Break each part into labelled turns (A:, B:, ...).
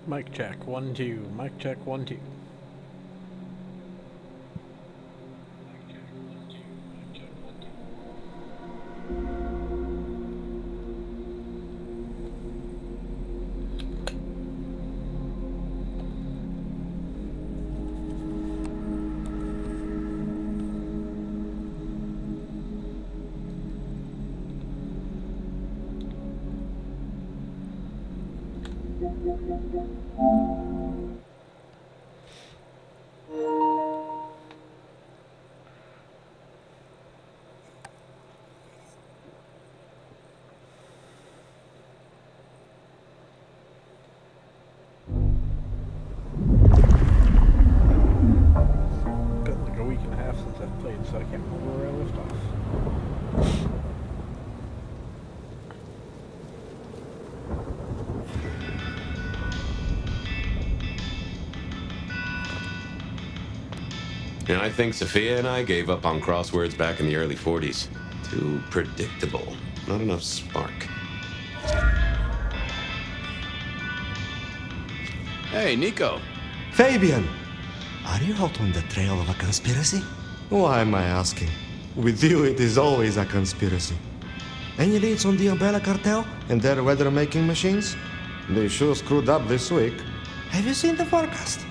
A: Mic check, 1 2. Mic check, 1 2. Been like a week and a half since I've played, so I can't remember where I left off.
B: And I think Sophia and I gave up on crosswords back in the early 40s. Too predictable. Not enough spark. Hey, Nico.
C: Fabian! Are you out on the trail of a conspiracy? Why am I asking? With you, it is always a conspiracy. Any leads on the Umbrella Cartel and their weather-making machines? They sure screwed up this week. Have you seen the forecast?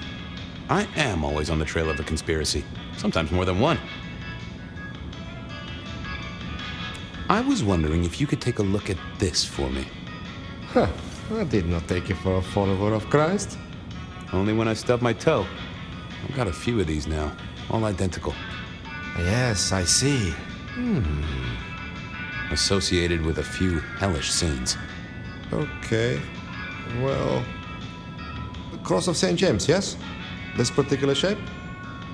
B: I am always on the trail of a conspiracy. Sometimes more than one. I was wondering if you could take a look at this for me.
C: Huh. I did not take you for a follower of Christ.
B: Only when I stubbed my toe. I've got a few of these now. All identical.
C: Yes, I see.
B: Associated with a few hellish scenes.
C: Okay. Well... The Cross of St. James, yes? This particular shape?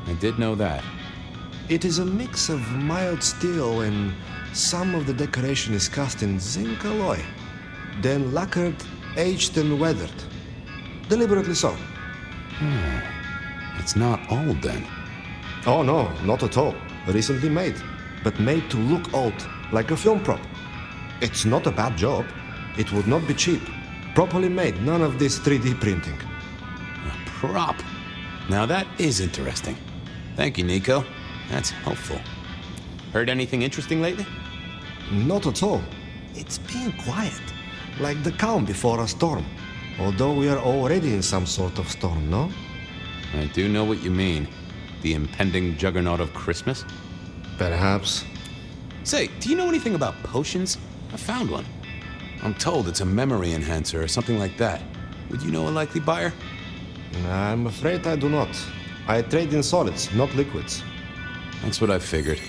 B: I did know that.
C: It is a mix of mild steel and some of the decoration is cast in zinc alloy. Then lacquered, aged and weathered. Deliberately so.
B: It's not old then.
C: Oh no, not at all. Recently made. But made to look old, like a film prop. It's not a bad job. It would not be cheap. Properly made, none of this 3D printing.
B: A prop. Now that is interesting. Thank you, Nico. That's helpful. Heard anything interesting lately?
C: Not at all. It's been quiet. Like the calm before a storm. Although we are already in some sort of storm, no?
B: I do know what you mean. The impending juggernaut of Christmas?
C: Perhaps.
B: Say, do you know anything about potions? I found one. I'm told it's a memory enhancer or something like that. Would you know a likely buyer?
C: I'm afraid I do not. I trade in solids, not liquids.
B: That's what I figured.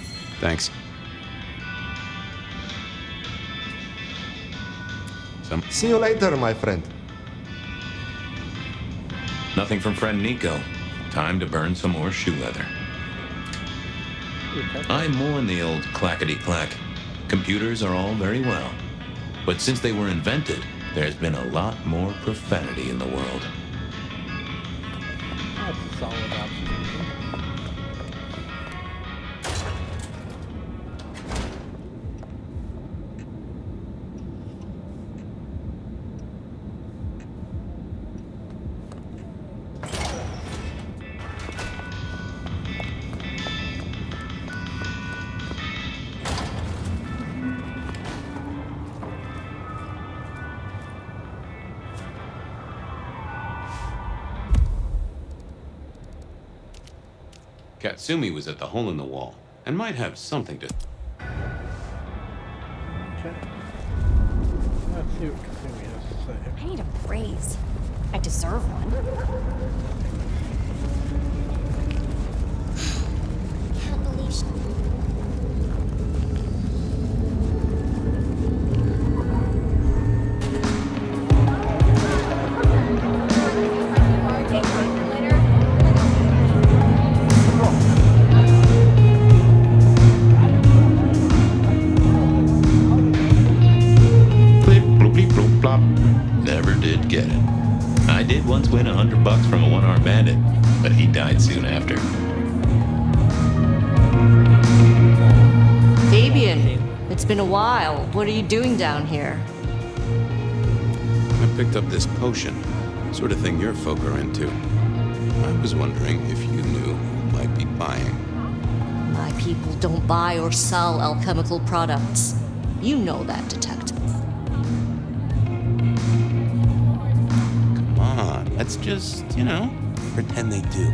B: Thanks.
C: See you later, my friend.
D: Nothing from friend Nico. Time to burn some more shoe leather. I mourn the old clackety-clack. Computers are all very well. But since they were invented, there's been a lot more profanity in the world.
A: That's a solid observation.
B: Katsumi was at the hole in the wall, and might have something to...
A: Okay. Let's see what Kasumi has to say.
E: I need a raise. I deserve one. Can't believe she...
D: Blip, bloop, bleep, bloop, plop. Never did get it. I did once win $100 from a one-armed bandit, but he died soon after.
F: Fabian, it's been a while. What are you doing down here?
B: I picked up this potion. Sort of thing your folk are into. I was wondering if you knew who might be buying.
F: My people don't buy or sell alchemical products. You know that, detective.
B: Come on, let's just, pretend they do.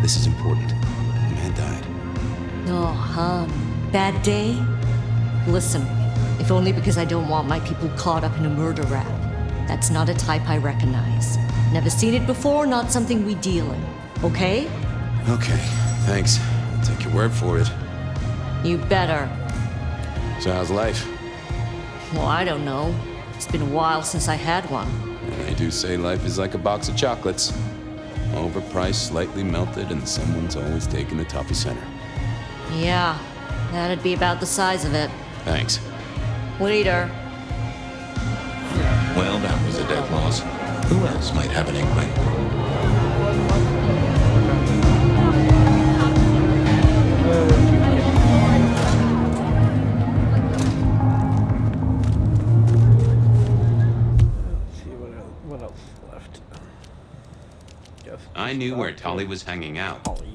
B: This is important. A man died.
F: Oh, bad day? Listen, if only because I don't want my people caught up in a murder rap. That's not a type I recognize. Never seen it before, not something we deal in. Okay?
B: Okay, thanks. I'll take your word for it.
F: You better.
B: So how's life?
F: Well, I don't know. It's been a while since I had one.
B: They do say life is like a box of chocolates. Overpriced, slightly melted, and someone's always taking the toffee center.
F: Yeah, that'd be about the size of it.
B: Thanks.
F: Later.
D: Well, that was a dead loss. Who else might have an inkling?
A: Let's see what else is left. Guess
B: I knew where Tolly was hanging out.
A: Holly.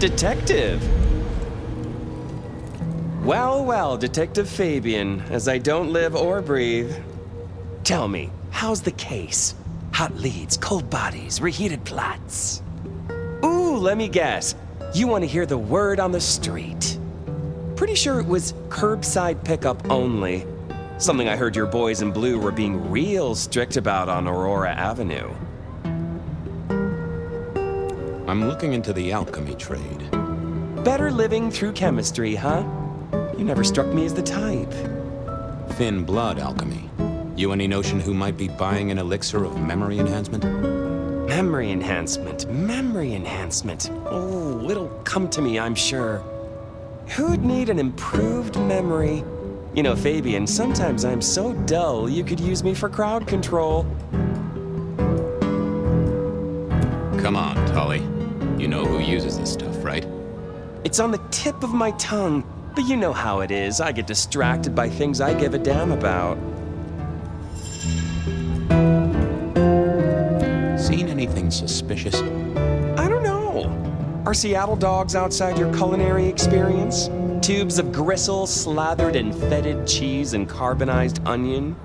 G: Detective! Well, well, Detective Fabian, as I don't live or breathe. Tell me, how's the case? Hot leads, cold bodies, reheated plots. Ooh, let me guess. You want to hear the word on the street. Pretty sure it was curbside pickup only. Something I heard your boys in blue were being real strict about on Aurora Avenue.
B: I'm looking into the alchemy trade.
G: Better living through chemistry, huh? You never struck me as the type.
B: Thin blood alchemy. You any notion who might be buying an elixir of memory enhancement?
G: Memory enhancement, memory enhancement. Oh, it'll come to me, I'm sure. Who'd need an improved memory? You know, Fabian, sometimes I'm so dull you could use me for crowd control.
B: Come on, Tolly. You know who uses this stuff, right?
G: It's on the tip of my tongue, but you know how it is. I get distracted by things I give a damn about.
B: Seen anything suspicious?
G: I don't know. Are Seattle dogs outside your culinary experience? Tubes of gristle slathered in fetid cheese and carbonized onion?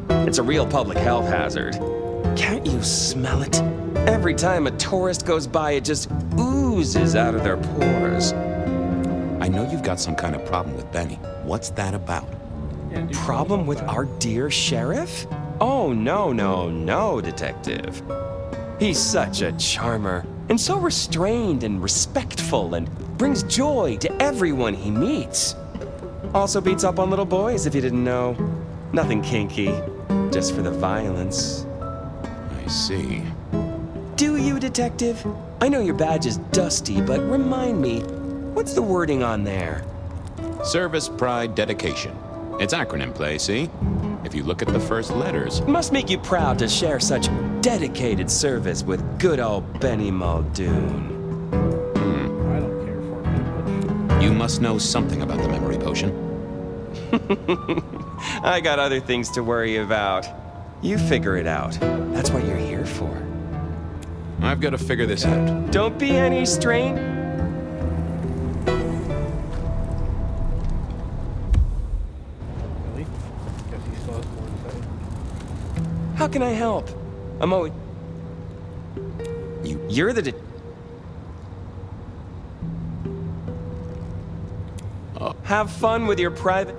G: It's a real public health hazard. Can't you smell it? Every time a tourist goes by, it just oozes out of their pores.
B: I know you've got some kind of problem with Benny. What's that about?
A: Yeah, do
G: Problem with
A: something
G: our dear sheriff? Oh, no, Detective. He's such a charmer, and so restrained and respectful, and brings joy to everyone he meets. Also beats up on little boys, if you didn't know. Nothing kinky, just for the violence.
B: I see.
G: Do you, Detective? I know your badge is dusty, but remind me, what's the wording on there?
B: Service, pride, dedication. It's acronym play, see? If you look at the first letters.
G: Must make you proud to share such dedicated service with good old Benny Muldoon.
A: I don't care for it too much.
B: You must know something about the memory potion.
G: I got other things to worry about. You figure it out. That's what you're here for.
B: I've got to figure this out.
G: Don't be any strain.
A: Really? Guess he still has more to say.
G: How can I help? I'm always... You're the... Have fun with your private...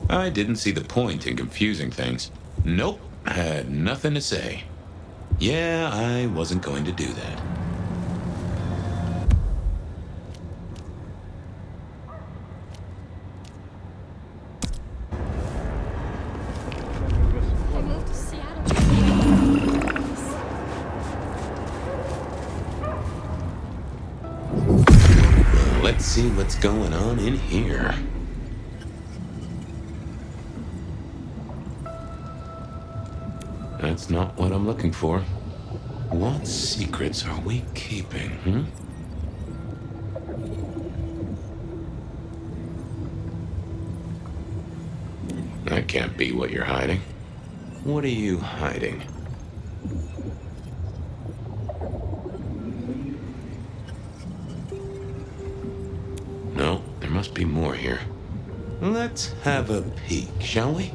B: I didn't see the point in confusing things. Nope, had nothing to say. Yeah, I wasn't going to do that. Let's see what's going on in here. That's not what I'm looking for. What secrets are we keeping, That can't be what you're hiding. What are you hiding? No, there must be more here. Let's have a peek, shall we?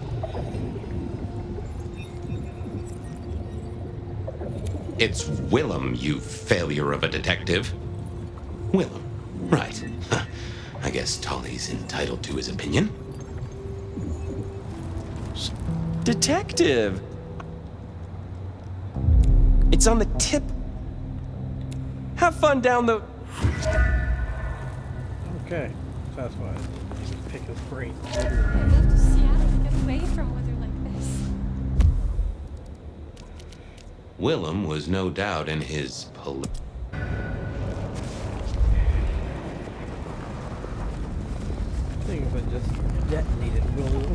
B: It's Willem, you failure of a detective. Willem, right. Huh. I guess Tolly's entitled to his opinion.
G: Detective! It's on the tip. Have fun down the...
A: Okay, that's why I just pick his brain.
E: I moved to Seattle to get away from weather like this.
B: Willem was no doubt in his
A: Things that just detonated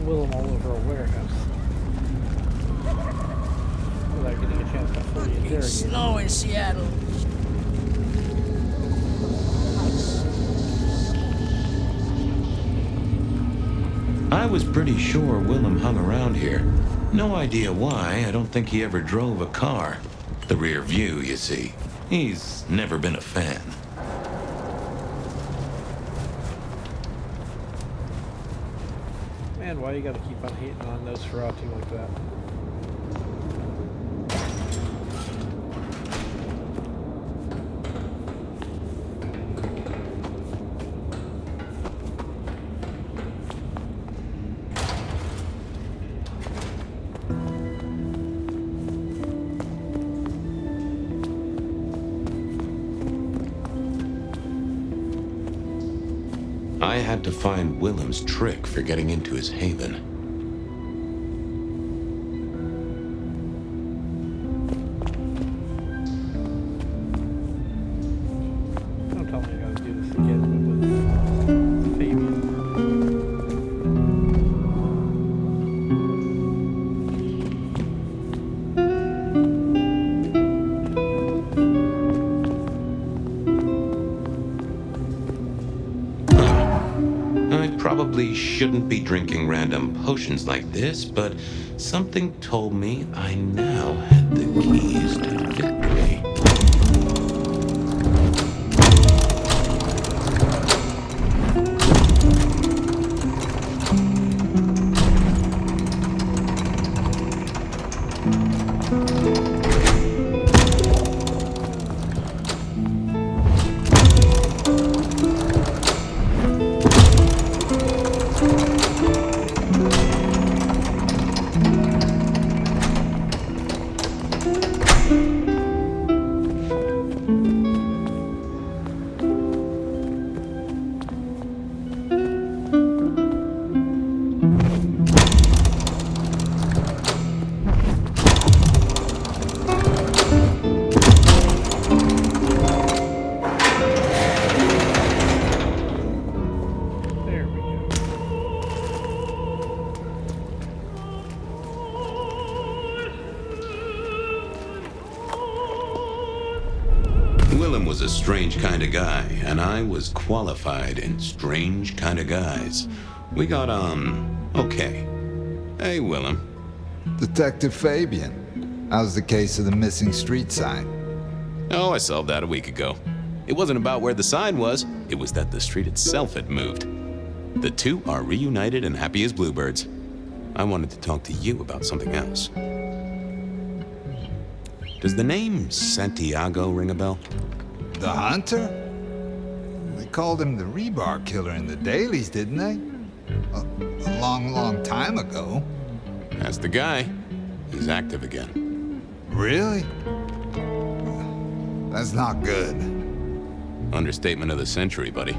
A: Willem all over a warehouse. Without getting a chance to fully interrogate.
H: Snow in Seattle.
B: I was pretty sure Willem hung around here. No idea why. I don't think he ever drove a car. The rear view, you see. He's never been a fan.
A: Man, why you gotta keep on hating on Nosferatu like that?
B: I had to find Willem's trick for getting into his haven.
A: Don't tell me I gotta do this again, but with Fabian.
B: I probably shouldn't be drinking random potions like this, but something told me I now had the keys to victory. There we go. Willem was a strange kind of guy, and I was qualified in strange kind of guys. We got on okay. Hey, Willem.
I: Detective Fabian, how's the case of the missing street sign?
B: Oh, I solved that a week ago. It wasn't about where the sign was, it was that the street itself had moved. The two are reunited and happy as bluebirds. I wanted to talk to you about something else. Does the name Santiago ring a bell?
I: The hunter? They called him the rebar killer in the dailies, didn't they? A long time ago.
B: That's the guy. He's active again.
I: Really? That's not good.
B: Understatement of the century, buddy.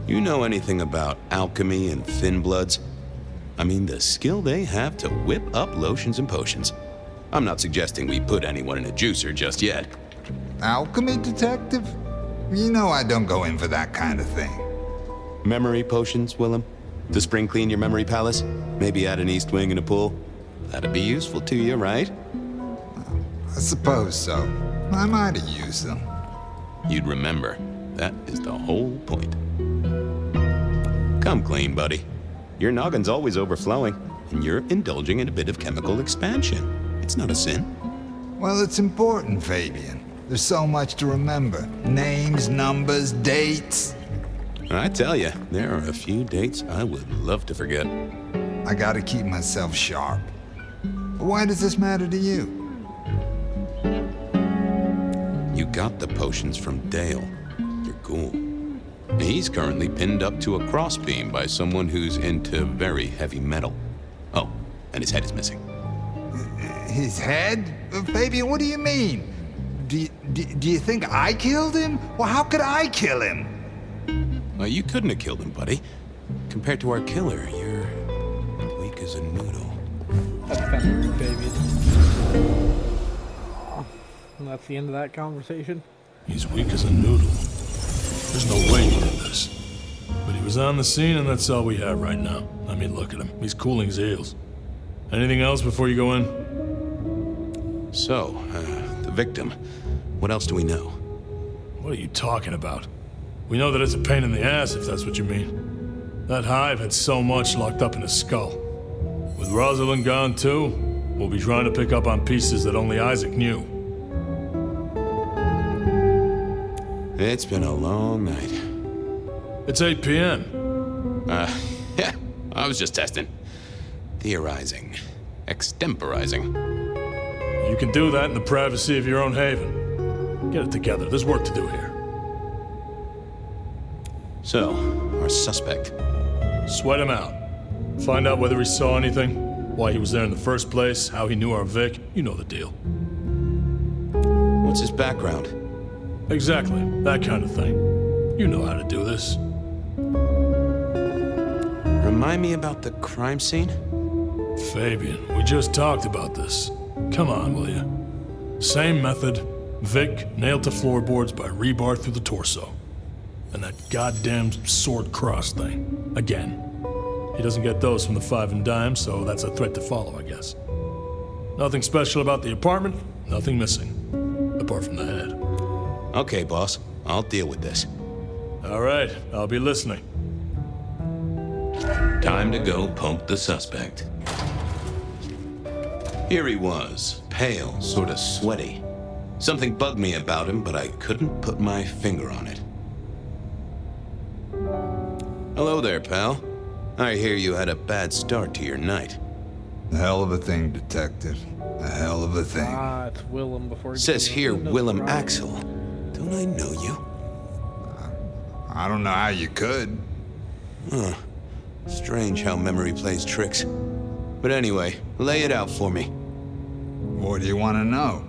B: You know anything about alchemy and thin bloods? I mean, the skill they have to whip up lotions and potions. I'm not suggesting we put anyone in a juicer just yet.
I: Alchemy detective? You know I don't go in for that kind of thing.
B: Memory potions, Willem? To spring clean your memory palace? Maybe add an east wing and a pool? That'd be useful to you, right?
I: I suppose so. I might have used them.
B: You'd remember. That is the whole point. Come clean, buddy. Your noggin's always overflowing, and you're indulging in a bit of chemical expansion. It's not a sin.
I: Well, it's important, Fabian. There's so much to remember. Names, numbers, dates.
B: I tell you, there are a few dates I would love to forget.
I: I gotta keep myself sharp. Why does this matter to you?
B: You got the potions from Dale, your ghoul. He's currently pinned up to a crossbeam by someone who's into very heavy metal. Oh, and his head is missing.
I: His head? Fabian, what do you mean? Do you think I killed him? Well, how could I kill him?
B: Well, you couldn't have killed him, buddy. Compared to our killer, you're weak as a noodle.
A: That's kind of rude, Fabian. And that's the end of that conversation.
H: He's weak as a noodle. There's no way he did this. But he was on the scene, and that's all we have right now. I mean, look at him. He's cooling his heels. Anything else before you go in?
B: So, the victim. What else do we know?
H: What are you talking about? We know that it's a pain in the ass, if that's what you mean. That hive had so much locked up in his skull. With Rosalind gone too, we'll be trying to pick up on pieces that only Isaac knew.
B: It's been a long night.
H: It's 8 p.m.
B: Yeah, I was just testing. Theorizing. Extemporizing.
H: You can do that in the privacy of your own haven. Get it together. There's work to do here.
B: So, our suspect.
H: Sweat him out. Find out whether he saw anything, why he was there in the first place, how he knew our Vic. You know the deal.
B: What's his background?
H: Exactly. That kind of thing. You know how to do this.
B: Remind me about the crime scene?
H: Fabian, we just talked about this. Come on, will you? Same method. Vic nailed to floorboards by rebar through the torso. And that goddamn sword cross thing. Again. He doesn't get those from the five and dime, so that's a threat to follow, I guess. Nothing special about the apartment, nothing missing. Apart from the head.
B: Okay, boss. I'll deal with this.
H: All right, I'll be listening.
D: Time to go poke the suspect.
B: Here he was, pale, sort of sweaty. Something bugged me about him, but I couldn't put my finger on it. Hello there, pal. I hear you had a bad start to your night.
I: A hell of a thing, Detective. A hell of a thing.
A: Ah, it's Willem before he
B: Says
A: became
B: here,
A: Windows
B: Willem
A: Driver.
B: Axel. Don't I know you?
I: I don't know how you could.
B: Huh. Strange how memory plays tricks. But anyway, lay it out for me.
I: What do you want to know?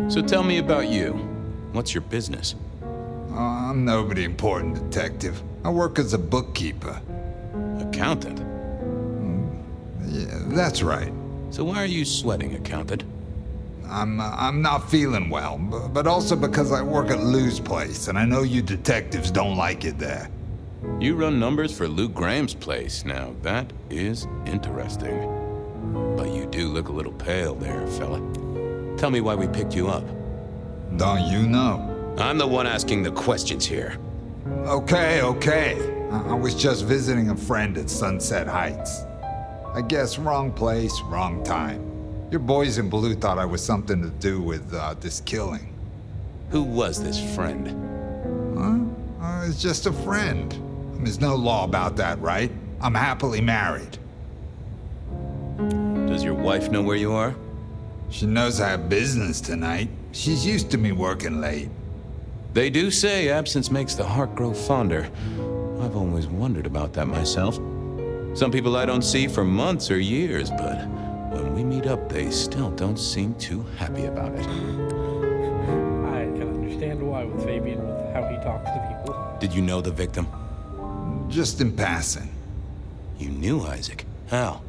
B: So tell me about you. What's your business?
I: I'm nobody important, Detective. I work as a bookkeeper.
B: Accountant?
I: Yeah, that's right.
B: So why are you sweating, accountant?
I: I'm not feeling well, but also because I work at Lou's place, and I know you detectives don't like it there.
B: You run numbers for Lou Graham's place. Now, that is interesting. But you do look a little pale there, fella. Tell me why we picked you up.
I: Don't you know?
B: I'm the one asking the questions here.
I: Okay. I was just visiting a friend at Sunset Heights. I guess wrong place, wrong time. Your boys in blue thought I was something to do with this killing.
B: Who was this friend?
I: It's just a friend. There's no law about that, right? I'm happily married.
B: Does your wife know where you are?
I: She knows I have business tonight. She's used to me working late.
B: They do say absence makes the heart grow fonder. I've always wondered about that myself. Some people I don't see for months or years, but when we meet up, they still don't seem too happy about it.
A: I can understand why with Fabian, with how he talks to people.
B: Did you know the victim?
I: Just in passing.
B: You knew Isaac. How?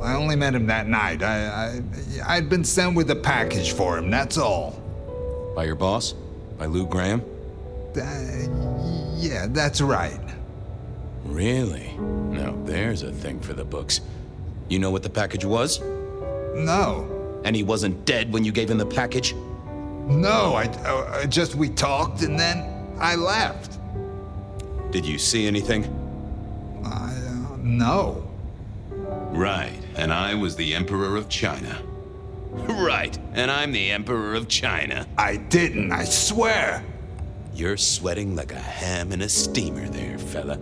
I: I only met him that night. I'd been sent with a package for him, that's all.
B: By your boss? By Lou Graham?
I: Yeah, that's right.
B: Really? Now there's a thing for the books. You know what the package was?
I: No.
B: And he wasn't dead when you gave him the package?
I: No, we talked and then I left.
B: Did you see anything?
I: No.
B: Right, and I was the Emperor of China. Right, and I'm the Emperor of China.
I: I didn't, I swear.
B: You're sweating like a ham in a steamer there, fella.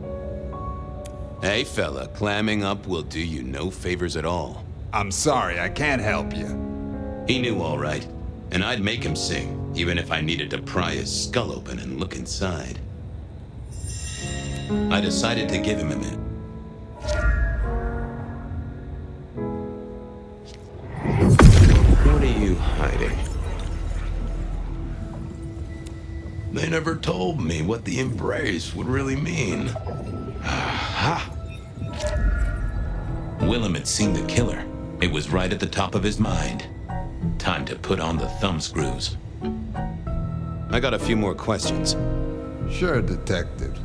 B: Hey, fella, clamming up will do you no favors at all.
I: I'm sorry, I can't help you.
B: He knew all right, and I'd make him sing, even if I needed to pry his skull open and look inside. I decided to give him a minute. What are you hiding? They never told me what the embrace would really mean. Aha! Willem had seen the killer. It was right at the top of his mind. Time to put on the thumbscrews. I got a few more questions.
I: Sure, detective.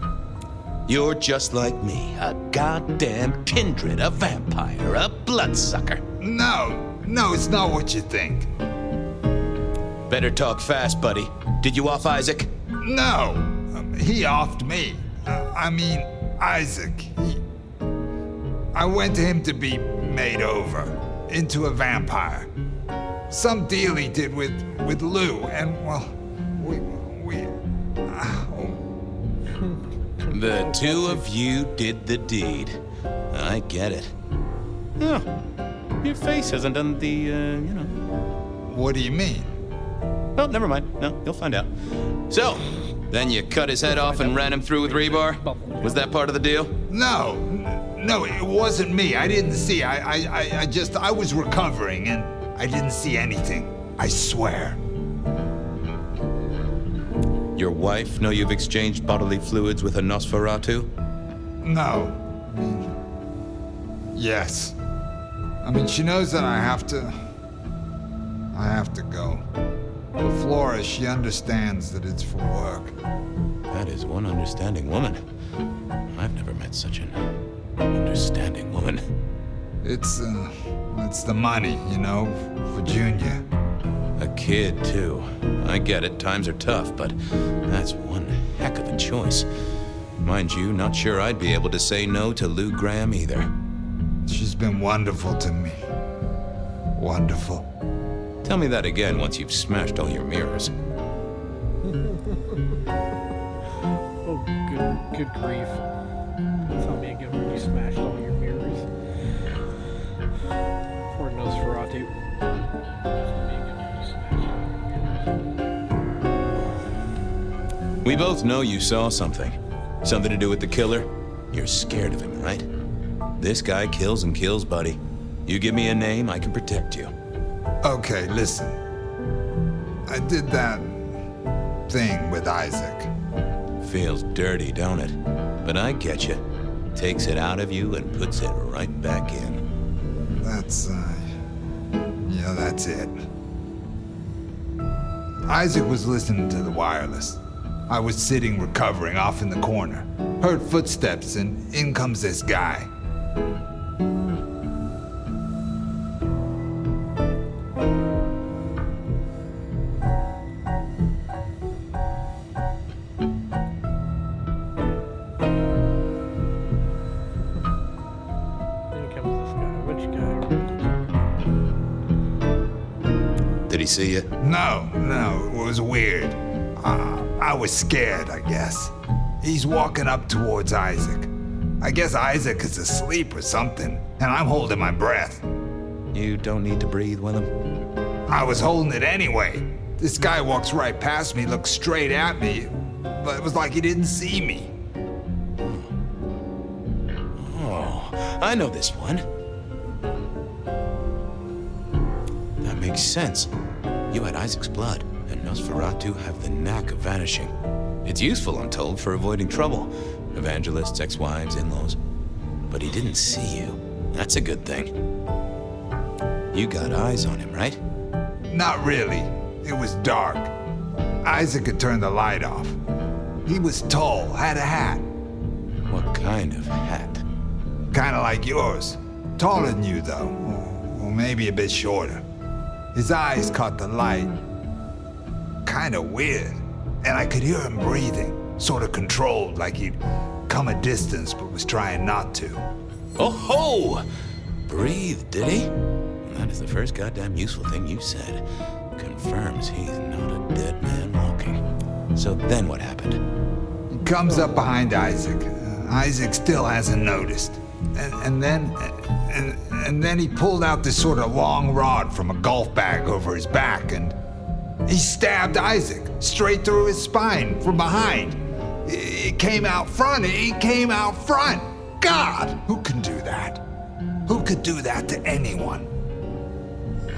B: You're just like me, a goddamn kindred, a vampire, a bloodsucker.
I: No, it's not what you think.
B: Better talk fast, buddy. Did you off Isaac?
I: No, he offed me. Isaac. I went to him to be made over into a vampire. Some deal he did with Lou, and well,
B: The two of you did the deed. I get it. Oh, your face hasn't done the,
I: What do you mean?
B: Well, never mind. No, you'll find out. So, then you cut his head off and ran him through with rebar? Was that part of the deal?
I: No, it wasn't me. I didn't see. I was recovering and I didn't see anything. I swear.
B: Your wife know you've exchanged bodily fluids with a Nosferatu?
I: No. Yes. She knows that I have to go. But Flora, she understands that it's for work.
B: That is one understanding woman. I've never met such an understanding woman.
I: It's the money, for Junior.
B: A kid, too. I get it, times are tough, but that's one heck of a choice. Mind you, not sure I'd be able to say no to Lou Graham either.
I: She's been wonderful to me. Wonderful.
B: Tell me that again once you've smashed all your mirrors.
A: Oh, good grief. Tell me again when you smashed all your mirrors. Poor Nosferatu.
B: We both know you saw something. Something to do with the killer? You're scared of him, right? This guy kills and kills, buddy. You give me a name, I can protect you.
I: Okay, listen. I did that thing with Isaac.
B: Feels dirty, don't it? But I get you. Takes it out of you and puts it right back in.
I: That's it. Isaac was listening to the wireless. I was sitting recovering off in the corner. Heard footsteps and in comes this guy.
B: Did he see you?
I: No, it was weird. I was scared, I guess. He's walking up towards Isaac. I guess Isaac is asleep or something, and I'm holding my breath.
B: You don't need to breathe, Willem.
I: I was holding it anyway. This guy walks right past me, looks straight at me, but it was like he didn't see me.
B: Oh, I know this one. That makes sense. You had Isaac's blood, and Nosferatu have the knack of vanishing. It's useful, I'm told, for avoiding trouble. Evangelists, ex-wives, in-laws. But he didn't see you. That's a good thing. You got eyes on him, right?
I: Not really. It was dark. Isaac could turn the light off. He was tall, had a hat.
B: What kind of hat?
I: Kind of like yours. Taller than you, though. Or maybe a bit shorter. His eyes caught the light. Kind of weird. And I could hear him breathing. Sort of controlled, like he'd come a distance but was trying not to.
B: Oh ho! Breathe, did he? That is the first goddamn useful thing you said. Confirms he's not a dead man walking. So then what happened?
I: He comes up behind Isaac. Isaac still hasn't noticed. And then he pulled out this sort of long rod from a golf bag over his back, and he stabbed Isaac straight through his spine from behind. It came out front. It came out front. God, who can do that? Who could do that to anyone?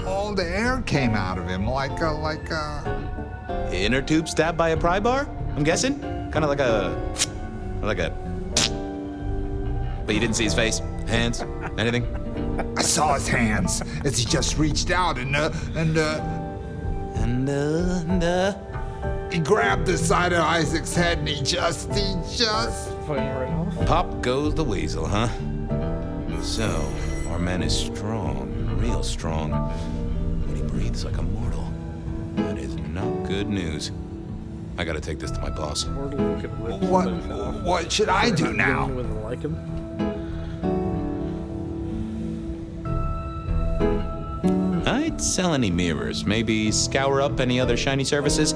I: All the air came out of him like a...
B: Inner tube stabbed by a pry bar? I'm guessing? Kind of like a... But you didn't see his face? Hands? Anything?
I: I saw his hands as he just reached out and he grabbed the side of Isaac's head and he just...
A: Fighting right off.
B: Pop goes the weasel, huh? So, our man is strong, real strong. But he breathes like a mortal. That is not good news. I gotta take this to my boss.
A: Mortal who could rip
I: What-
A: somebody's off.
I: what should I
A: For
I: do
A: not
I: now?
A: dealing with a lichen.
B: I'd sell any mirrors, maybe scour up any other shiny surfaces,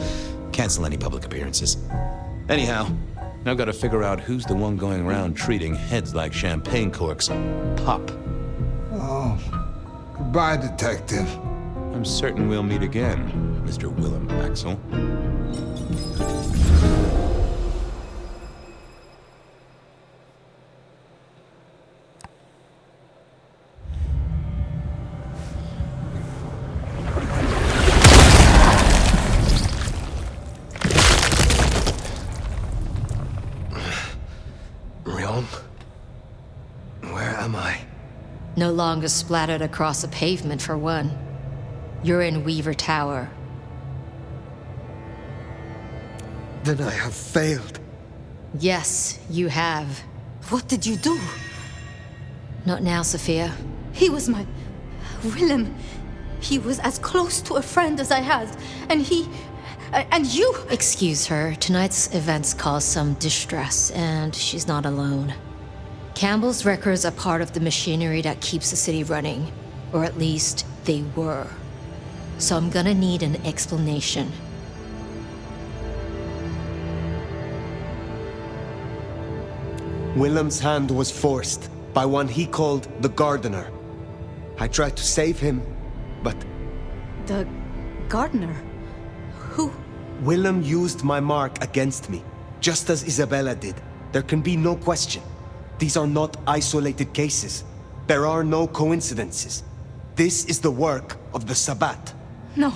B: cancel any public appearances. Anyhow, I've got to figure out who's the one going around treating heads like champagne corks. Pop.
I: Oh, goodbye, detective.
B: I'm certain we'll meet again, Mr. Willem Axel.
G: Realm? Where am I?
F: No longer splattered across a pavement, for one. You're in Weaver Tower.
C: Then I have failed.
F: Yes, you have.
E: What did you do?
F: Not now, Sophia.
E: He was my... Willem. He was as close to a friend as I had. And he... and you...
F: Excuse her. Tonight's events caused some distress, and she's not alone. Campbell's records are part of the machinery that keeps the city running. Or at least, they were. So I'm gonna need an explanation.
J: Willem's hand was forced by one he called the Gardener. I tried to save him, but
E: The gardener. Who?
J: Willem used my mark against me, just as Isabella did. There can be no question. These are not isolated cases. There are no coincidences. This is the work of the Sabbat.
E: No.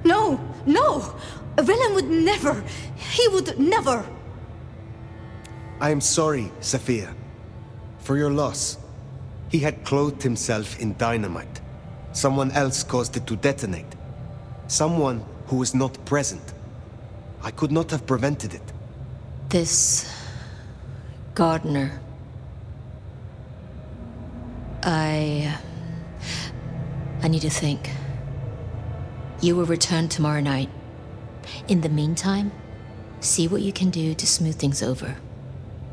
E: No. No. Willem would never. He would never.
J: I am sorry, Sophia, for your loss. He had clothed himself in dynamite. Someone else caused it to detonate. Someone who was not present. I could not have prevented it.
F: This... Gardener. I need to think. You will return tomorrow night. In the meantime, see what you can do to smooth things over.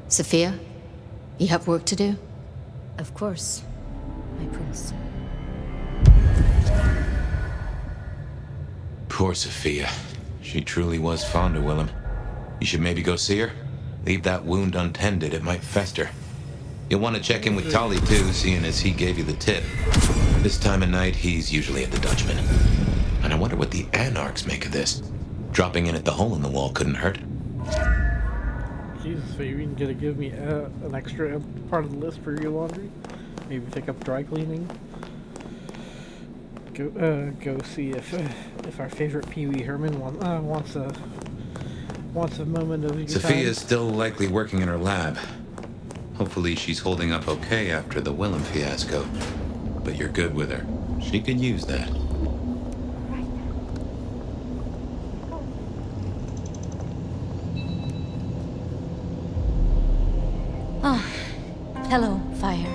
F: Sophia, you have work to do?
E: Of course, my prince.
B: Poor Sophia. She truly was fond of Willem. You should maybe go see her. Leave that wound untended, it might fester. You'll want to check in with Tolly too, seeing as he gave you the tip. This time of night, he's usually at the Dutchman. And I wonder what the Anarchs make of this. Dropping in at the hole in the wall couldn't hurt.
A: Jesus, Fabian, gonna give me an extra part of the list for your laundry? Maybe pick up dry cleaning? Go see if our favorite Pee Wee Herman wants a moment of your time.
B: Sophia's still likely working in her lab. Hopefully she's holding up okay after the Willem fiasco. But you're good with her. She could use that.
E: Ah, hello, Fire.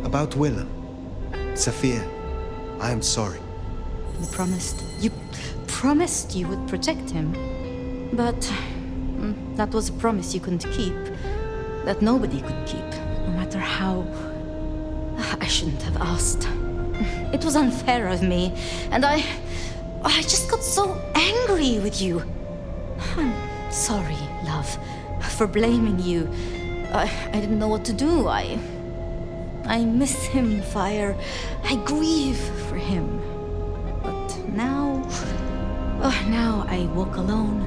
J: About Willem. Sophia, I am sorry.
E: You promised you would protect him. But that was a promise you couldn't keep. That nobody could keep, no matter how... I shouldn't have asked. It was unfair of me, and I just got so angry with you. I'm sorry, love, for blaming you. I didn't know what to do. I miss him, Fire. I grieve for him. But now I walk alone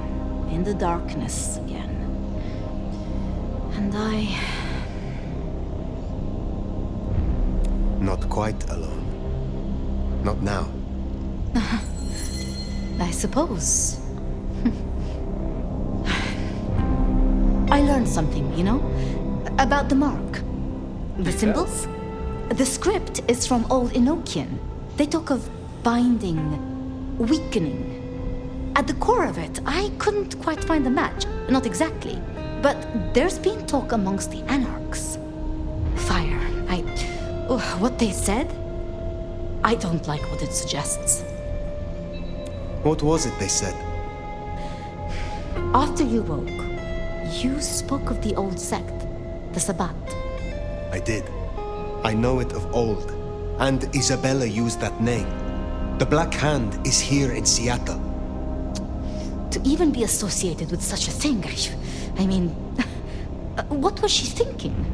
E: in the darkness again. And
J: Not quite alone. Not now.
E: I suppose. I learned something, you know? About the mark. The symbols? The script is from Old Enochian. They talk of binding, weakening. At the core of it, I couldn't quite find the match. Not exactly. But there's been talk amongst the Anarchs. Fire. What they said? I don't like what it suggests.
J: What was it they said?
E: After you woke, you spoke of the old sect, the Sabbat.
J: I did. I know it of old. And Isabella used that name. The Black Hand is here in Seattle.
E: To even be associated with such a thing, I mean... what was she thinking?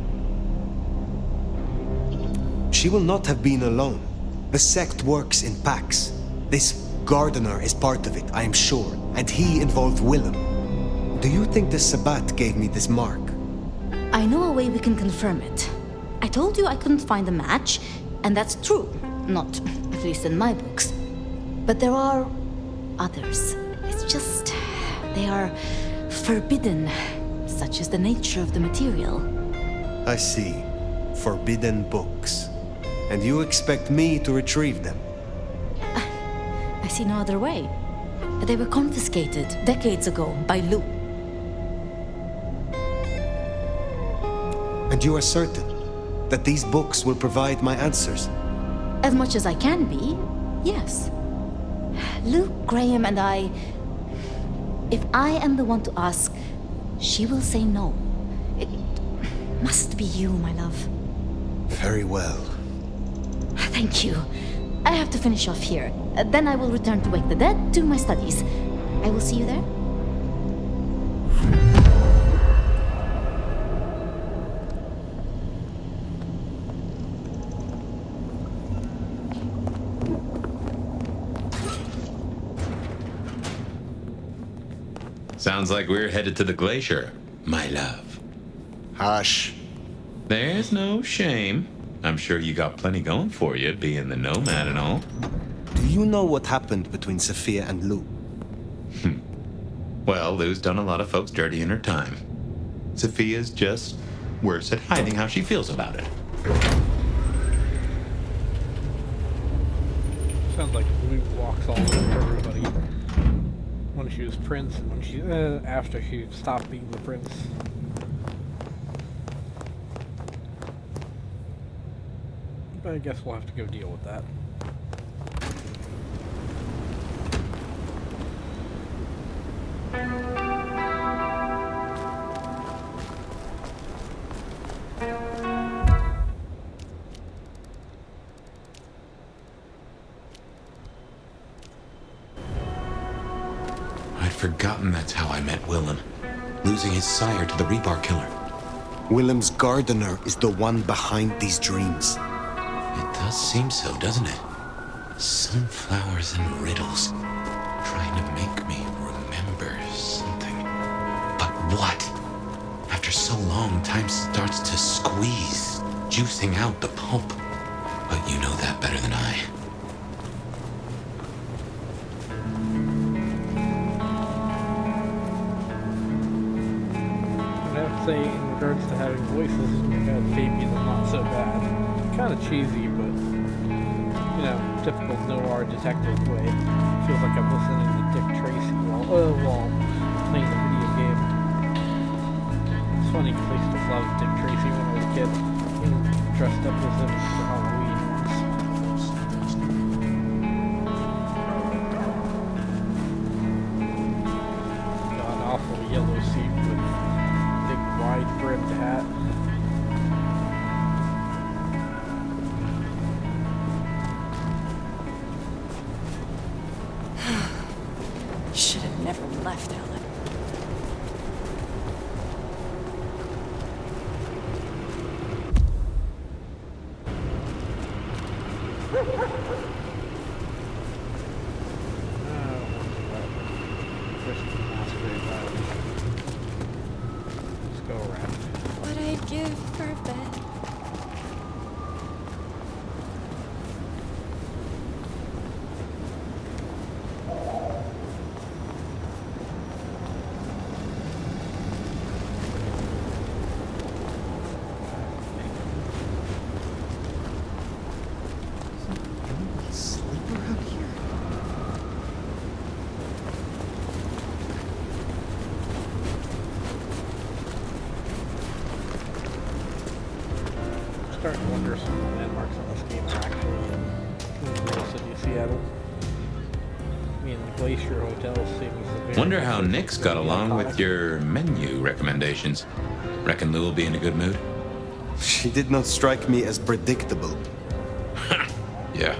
J: She will not have been alone. The sect works in packs. This gardener is part of it, I am sure, and he involved Willem. Do you think the Sabbat gave me this mark?
E: I know a way we can confirm it. I told you I couldn't find a match, and that's true. Not, at least in my books. But there are others. It's just... they are forbidden, such is the nature of the material.
J: I see. Forbidden books. And you expect me to retrieve them?
E: I see no other way. They were confiscated decades ago by Lou.
J: And you are certain that these books will provide my answers?
E: As much as I can be, yes. Luke, Graham, and I... If I am the one to ask, she will say no. It must be you, my love.
J: Very well.
E: Thank you. I have to finish off here. Then I will return to Wake the Dead, do my studies. I will see you there.
D: Sounds like we're headed to the glacier, my love.
C: Hush.
D: There's no shame. I'm sure you got plenty going for you, being the nomad and all.
J: Do you know what happened between Sophia and Lou?
D: Well, Lou's done a lot of folks dirty in her time. Sophia's just worse at hiding how she feels about it.
A: Sounds like Lou walks all over everybody. When she was prince and when she after she stopped being the prince. But I guess we'll have to go deal with that.
B: I'd forgotten that's how I met Willem. Losing his sire to the Rebar killer.
J: Willem's gardener is the one behind these dreams.
B: It does seem so, doesn't it? Sunflowers and riddles. Trying to make me remember something. But what? After so long, time starts to squeeze, juicing out the pulp. But you know that better than I.
A: Say in regards to having voices, Fabian is not so bad. Kind of cheesy, but you know, typical noir detective way. Feels like I'm listening to Dick Tracy while playing the video game. It's funny loved Dick Tracy when I was a kid. Even dressed up as him for Halloween once. God awful yellow suit with big wide brimmed hat.
K: Should have never left, Ellen.
A: Let's go around.
K: What I'd give for a bed.
C: Sleep around here?
A: I'm starting to wonder if some of the landmarks on this game are actually in the real city of Seattle. I mean, the Glacier Hotel seems a very...
D: Wonder how Nick's got along with your menu recommendations. Reckon Lou will be in a good mood?
J: She did not strike me as predictable.
D: Yeah.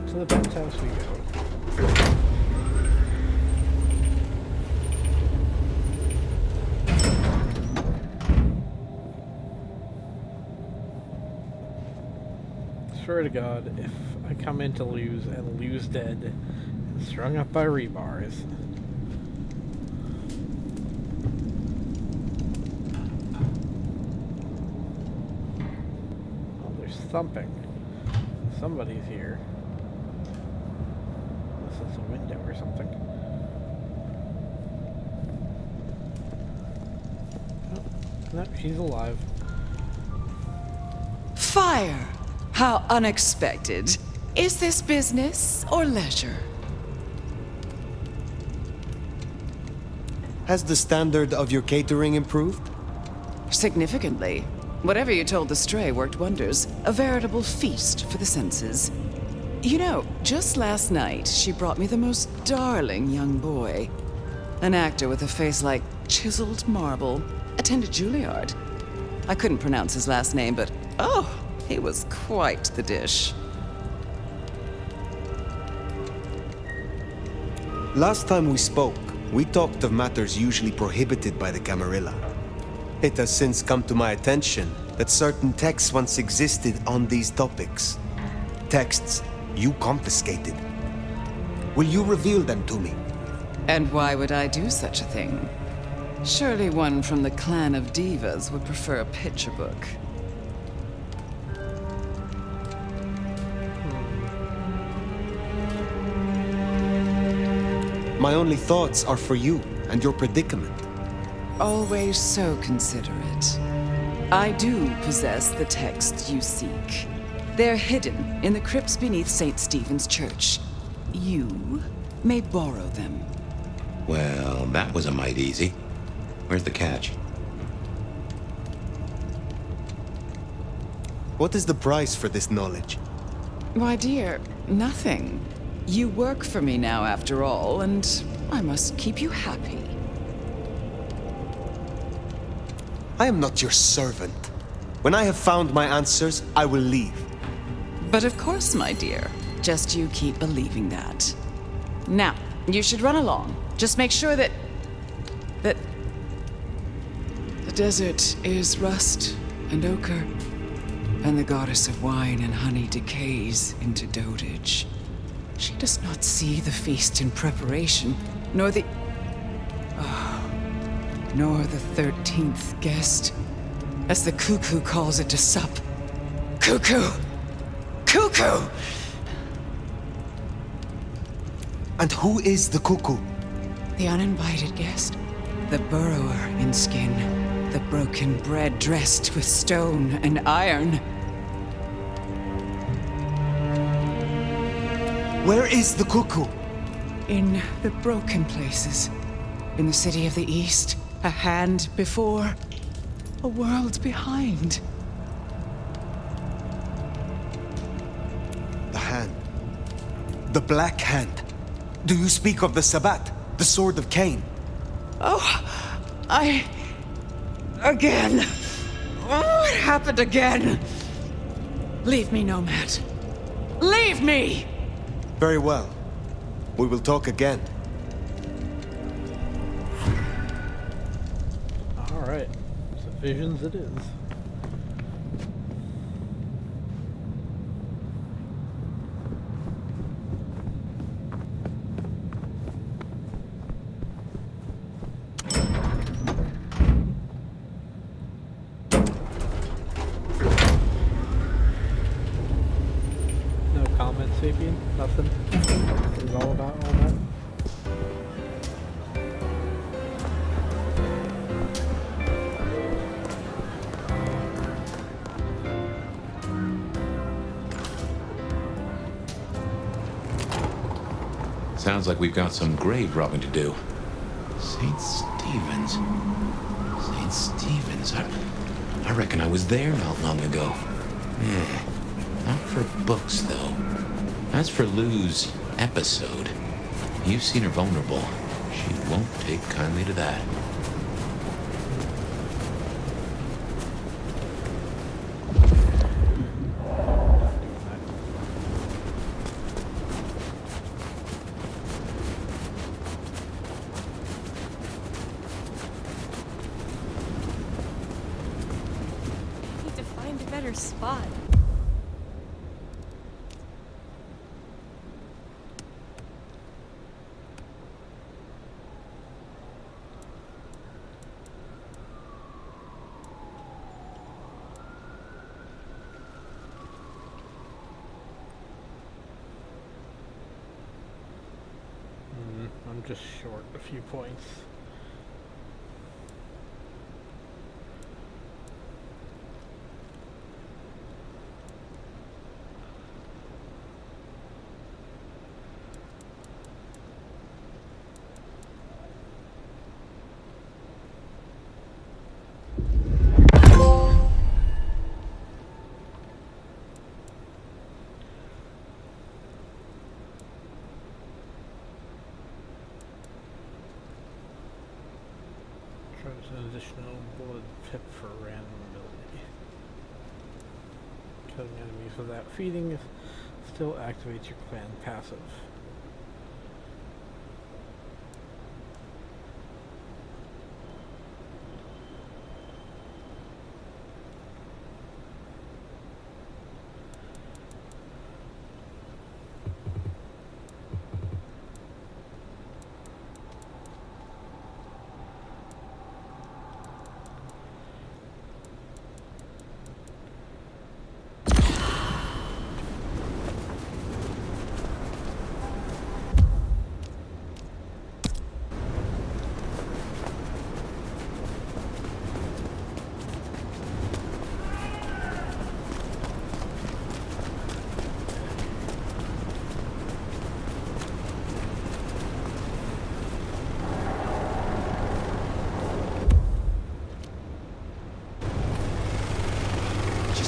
A: To the Ben's house we go. Swear to God, if I come into Lou's and Lou's dead and strung up by rebars. Oh, there's thumping. Somebody's here. This is a window or something. Oh, no, she's alive.
L: Fire! How unexpected. Is this business or leisure?
J: Has the standard of your catering improved?
L: Significantly. Whatever you told the stray worked wonders. A veritable feast for the senses. You know, just last night, she brought me the most darling young boy. An actor with a face like chiseled marble. Attended Juilliard. I couldn't pronounce his last name, but oh, he was quite the dish.
J: Last time we spoke, we talked of matters usually prohibited by the Camarilla. It has since come to my attention that certain texts once existed on these topics. Texts you confiscated. Will you reveal them to me?
L: And why would I do such a thing? Surely one from the clan of divas would prefer a picture book.
J: My only thoughts are for you and your predicament.
L: Always so considerate. I do possess the texts you seek. They're hidden in the crypts beneath St. Stephen's Church. You may borrow them.
D: Well, that was a mite easy. Where's the catch?
J: What is the price for this knowledge?
L: Why, dear, nothing. You work for me now, after all, and I must keep you happy.
J: I am not your servant. When I have found my answers, I will leave.
L: But of course, my dear. Just you keep believing that. Now, you should run along. Just make sure that the desert is rust and ochre, and the goddess of wine and honey decays into dotage. She does not see the feast in preparation, nor the 13th guest, as the cuckoo calls it to sup. Cuckoo! Cuckoo!
J: And who is the cuckoo?
L: The uninvited guest, the burrower in skin, The broken bread dressed with stone and iron.
J: Where is the cuckoo?
L: In the broken places. In the city of the East, a hand before, a world behind.
J: The hand. The Black Hand. Do you speak of the Sabbat, the Sword of Cain?
L: Oh, Again. Oh, it happened again. Leave me, Nomad. Leave me!
J: Very well. We will talk again.
A: Alright. So visions it is. Sapien? Nothing? It's all about all that?
D: Sounds like we've got some grave robbing to do. St. Stephen's. St. Stephen's. I reckon I was there not long ago. Yeah. Not for books, though. As for Lou's episode, you've seen her vulnerable. She won't take kindly to that.
K: Need to find a better spot. I'm just short a few points. An additional blood tip for random ability. Killing enemies without feeding still activates your clan passive.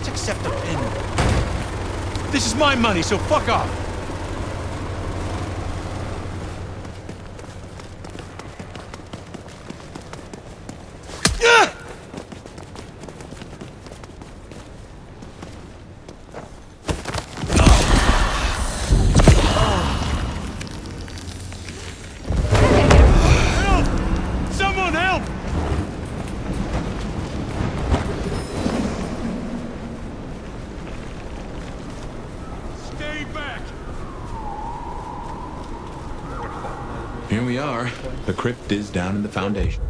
M: Accept the pin. This is my money, so fuck off.
D: Here we are. The crypt is down in the foundation.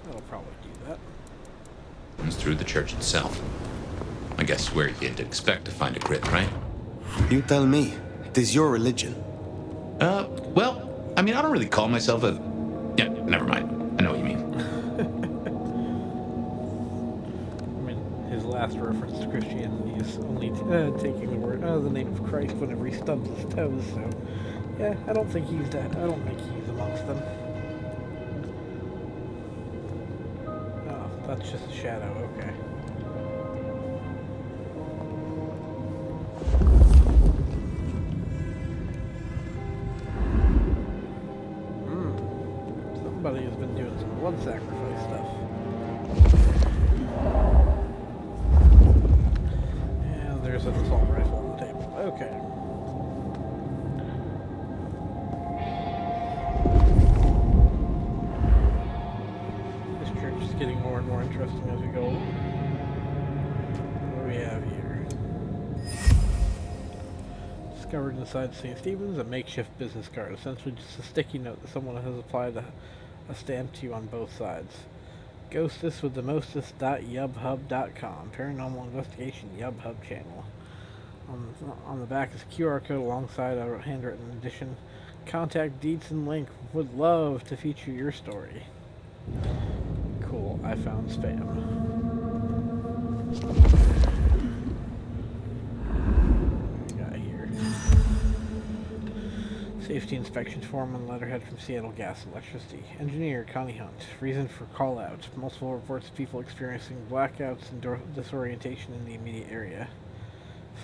A: That'll probably do that.
D: It's through the church itself. I guess where you'd expect to find a crypt, right?
J: You tell me. It is your religion.
D: Well, I mean, I don't really call myself a... Yeah, never mind. I know what you mean.
A: I mean, his last reference to Christianity is only taking the name of Christ whenever he stubs his toes, so... Yeah, I don't think he's amongst them. Oh, that's just a shadow, okay. Somebody has been doing some blood sacrifice stuff. And there's an assault rifle on the table. Okay. This church is getting more and more interesting as we go along. What do we have here? Discovered inside St. Stephen's, a makeshift business card, essentially just a sticky note that someone has applied a stamp to you on both sides. Ghostess with the mostest.yubhub.com, paranormal investigation Yubhub channel. On the back is a QR code alongside a handwritten addition. Contact deeds and link. Would love to feature your story. Cool, I found spam. What we got here? Safety inspection form on letterhead from Seattle Gas and Electricity. Engineer Connie Hunt. Reason for call out. Multiple reports of people experiencing blackouts and disorientation in the immediate area.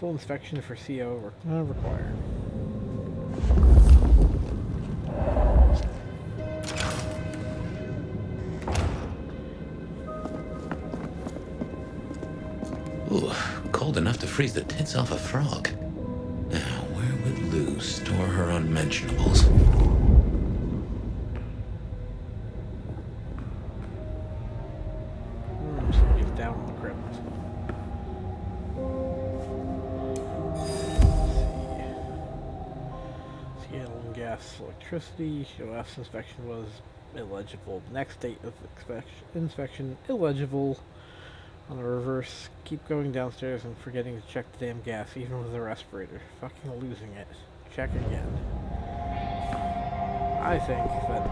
A: Full inspection for CO required.
D: Ooh, cold enough to freeze the tits off a frog. Now, where would Lou store her unmentionables?
A: Somebody's down in the crypt. Let's see. Seattle Gas Electricity. OF's inspection was illegible. Next date of inspection illegible. On the reverse, keep going downstairs and forgetting to check the damn gas, even with a respirator. Fucking losing it. Check again. I think that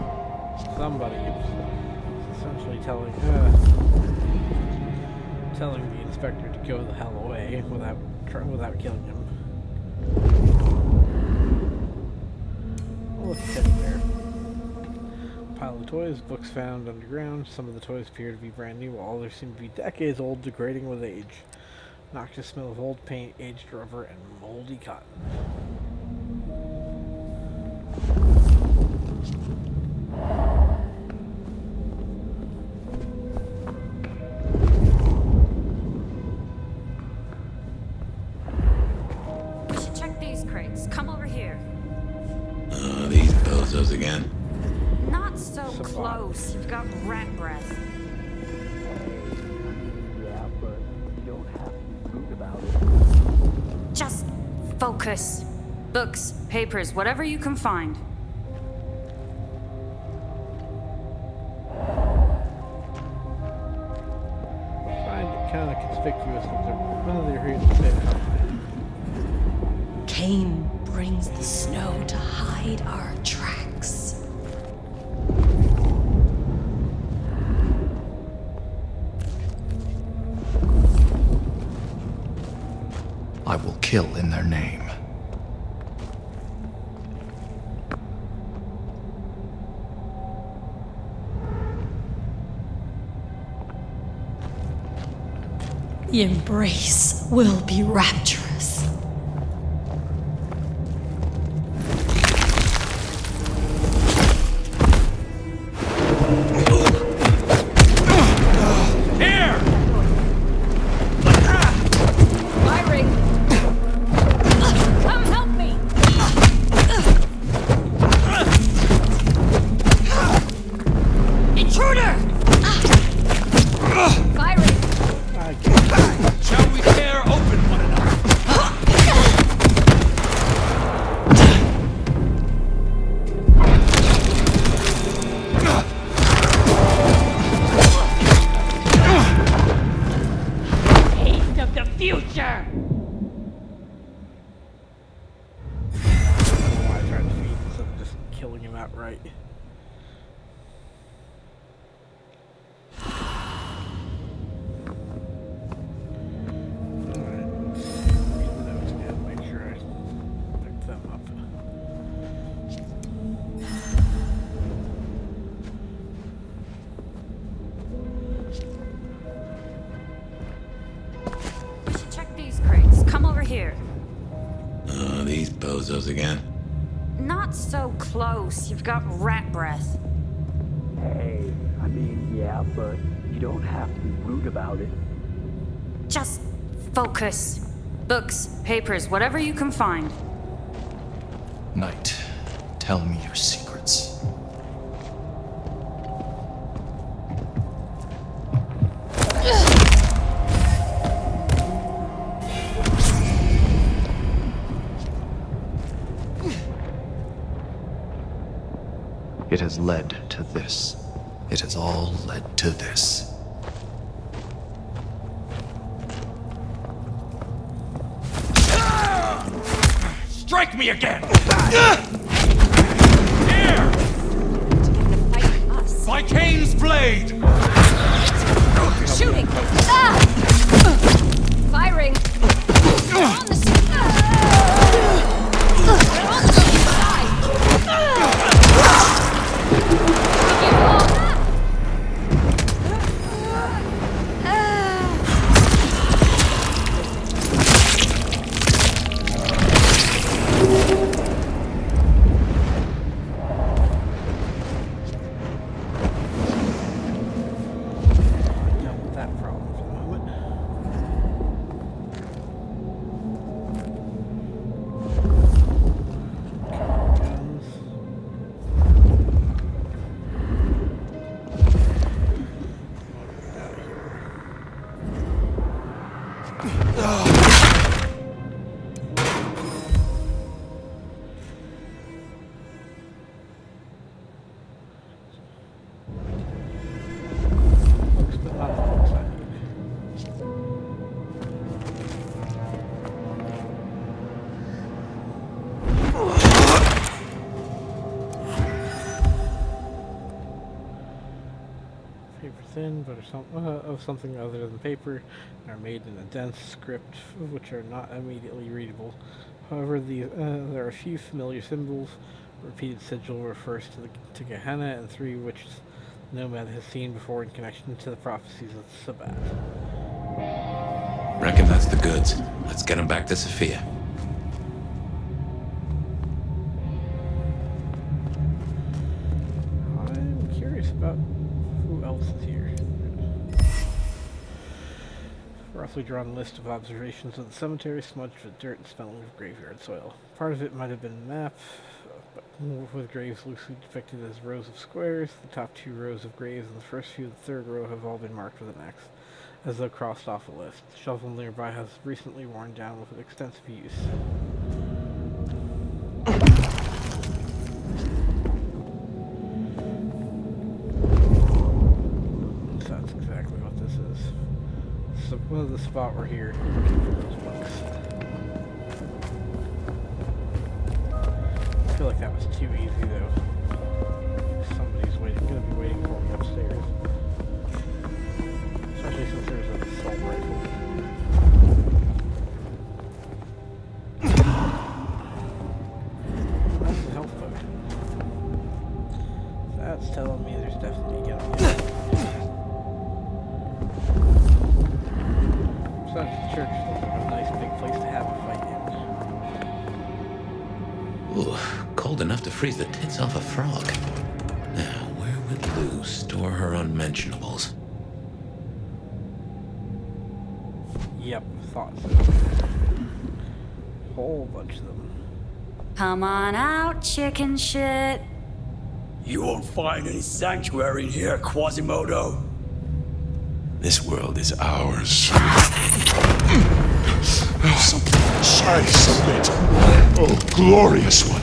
A: somebody is essentially telling the inspector to go the hell away without killing him. Oh, look, teddy bear. Pile of toys, books found underground. Some of the toys appear to be brand new, while others seem to be decades old, degrading with age. Noxious smell of old paint, aged rubber, and moldy cotton.
N: We should check these crates. Come over here.
D: Oh, these bozos again.
N: Not so close. You've got rat breath.
O: Yeah, but you don't have to be rude about it.
N: Just focus. Books, papers, whatever you can find.
A: I find it kind of conspicuous that they're here at the same time.
F: Cain brings the snow to hide our tracks.
M: I will kill in their name.
F: The embrace will be rapturous.
M: Shall we tear open one another?
A: killing him outright.
D: These bozos again.
N: Not so close. You've got rat breath.
O: Hey, I mean, yeah, but you don't have to be rude about it.
N: Just focus. Books, papers, whatever you can find.
M: Knight, tell me your secrets. It has led to this. It has all led to this.
P: Strike me again!
F: Here! To fight us.
P: By Cain's blade!
F: Shooting! Ah! Firing! They're on the side! They're on the side!
A: But of something other than paper, and are made in a dense script, which are not immediately readable. However, there are a few familiar symbols. Repeated sigil refers to Gehenna, and 3 which Nomad has seen before in connection to the prophecies of Sabbath.
D: Reckon that's the goods. Let's get them back to Sophia.
A: I'm curious about who else is here. Roughly drawn list of observations of the cemetery, smudged with dirt and smelling of graveyard soil. Part of it might have been a map, but with graves loosely depicted as rows of squares. The top 2 rows of graves and the first few of the 3rd row have all been marked with an X, as though crossed off a list. The shovel nearby has recently worn down with extensive use. So that's exactly what this is. So, the spot we're here looking for those books. I feel like that was too easy though. Somebody's gonna be waiting for me upstairs. Especially since there's an assault rifle. That's a health potion. That's telling me there's definitely gonna be the church looks like a nice big place to have a fight in.
D: Ooh, cold enough to freeze the tits off a frog. Now, where would Lou store her unmentionables?
A: Yep, thought so. Whole bunch of them.
N: Come on out, chicken shit.
M: You won't find any sanctuary in here, Quasimodo.
B: This world is ours.
H: I submit. Oh, glorious one.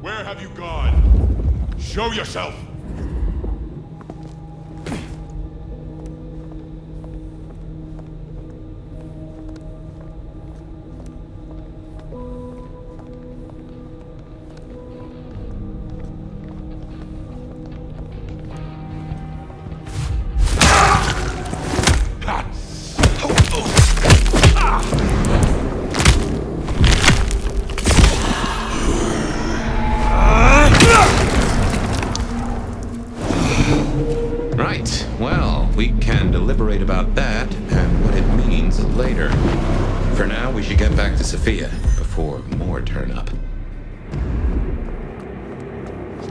P: Where have you gone? Show yourself!
D: Right, well, we can deliberate about that and what it means later. For now, we should get back to Sophia before more turn up.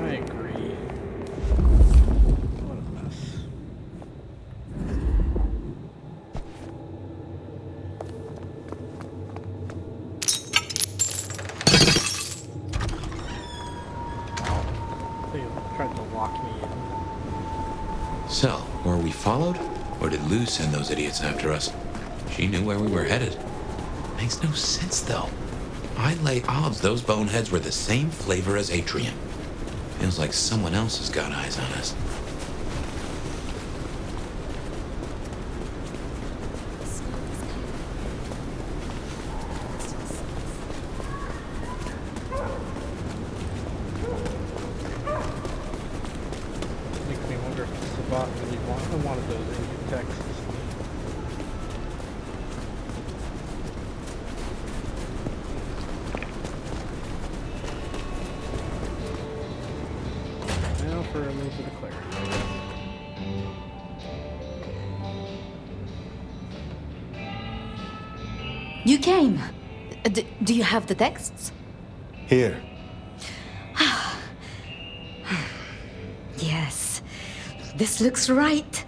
A: I agree. What a mess. They tried to lock me in.
D: So, were we followed? Or did Lou send those idiots after us? She knew where we were headed. Makes no sense, though. I lay odds those boneheads were the same flavor as Atrium. Feels like someone else has got eyes on us.
A: Makes me wonder if the Sabat really wanted those Indian texts. Now for a move to declare.
E: You came. Do you have the texts?
J: Here.
E: Yes. This looks right.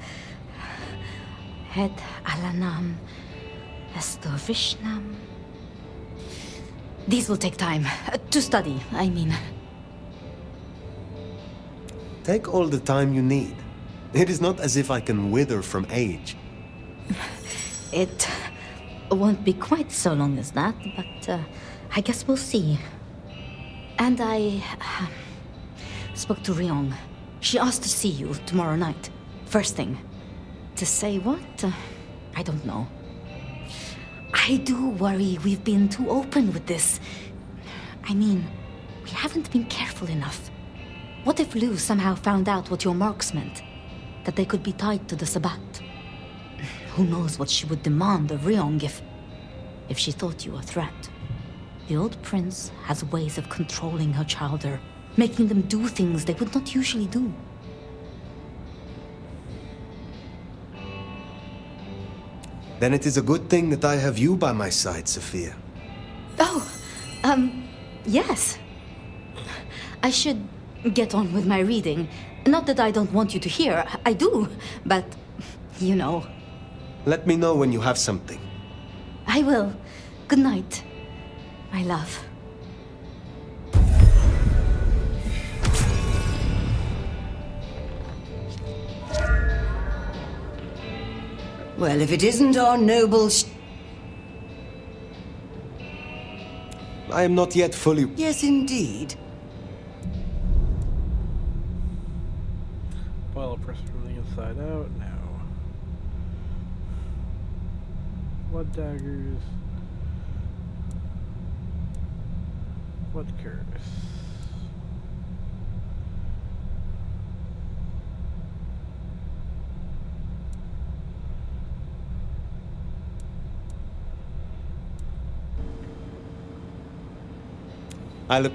E: Het Alanam Esto Vishnam. These will take time. To study, I mean.
J: Take all the time you need. It is not as if I can wither from age.
E: It won't be quite so long as that, but I guess we'll see. And I spoke to Ryong. She asked to see you tomorrow night. First thing. To say what? I don't know. I do worry we've been too open with this. I mean, we haven't been careful enough. What if Lou somehow found out what your marks meant? That they could be tied to the Sabbat? Who knows what she would demand of Ryong if she thought you a threat. The old prince has ways of controlling her chowder, making them do things they would not usually do.
J: Then it is a good thing that I have you by my side, Sophia.
E: Oh, yes. I should get on with my reading. Not that I don't want you to hear, I do, but, you know.
J: Let me know when you have something.
E: I will. Good night, my love.
Q: Well, if it isn't our noble...
J: I am not yet fully...
Q: Yes, indeed.
A: Boil a person from the inside out now. Blood daggers. Blood curse.
J: I look...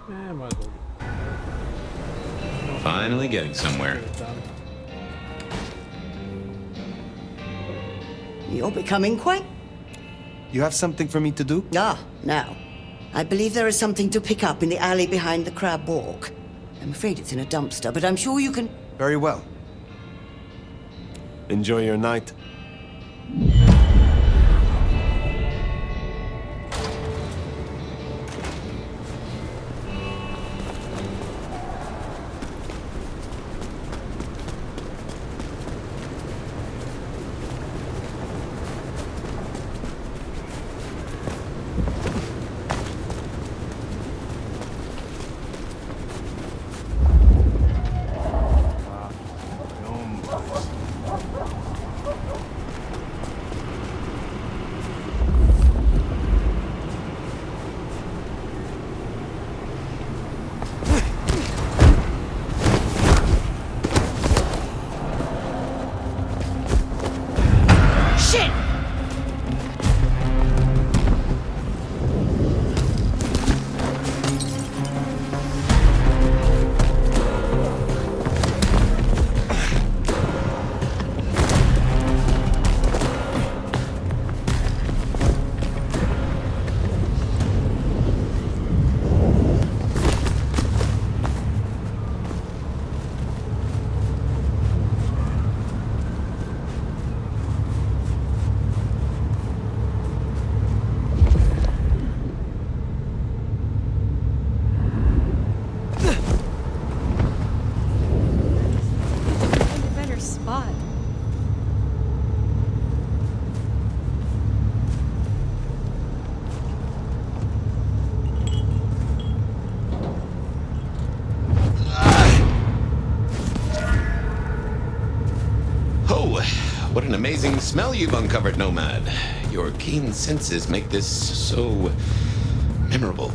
A: Might as well.
D: Finally getting somewhere.
Q: You're becoming quite...
J: You have something for me to do?
Q: Ah, now. I believe there is something to pick up in the alley behind the Crab Walk. I'm afraid it's in a dumpster, but I'm sure you can...
J: Very well. Enjoy your night.
B: amazing smell you've uncovered, Nomad. Your keen senses make this so memorable.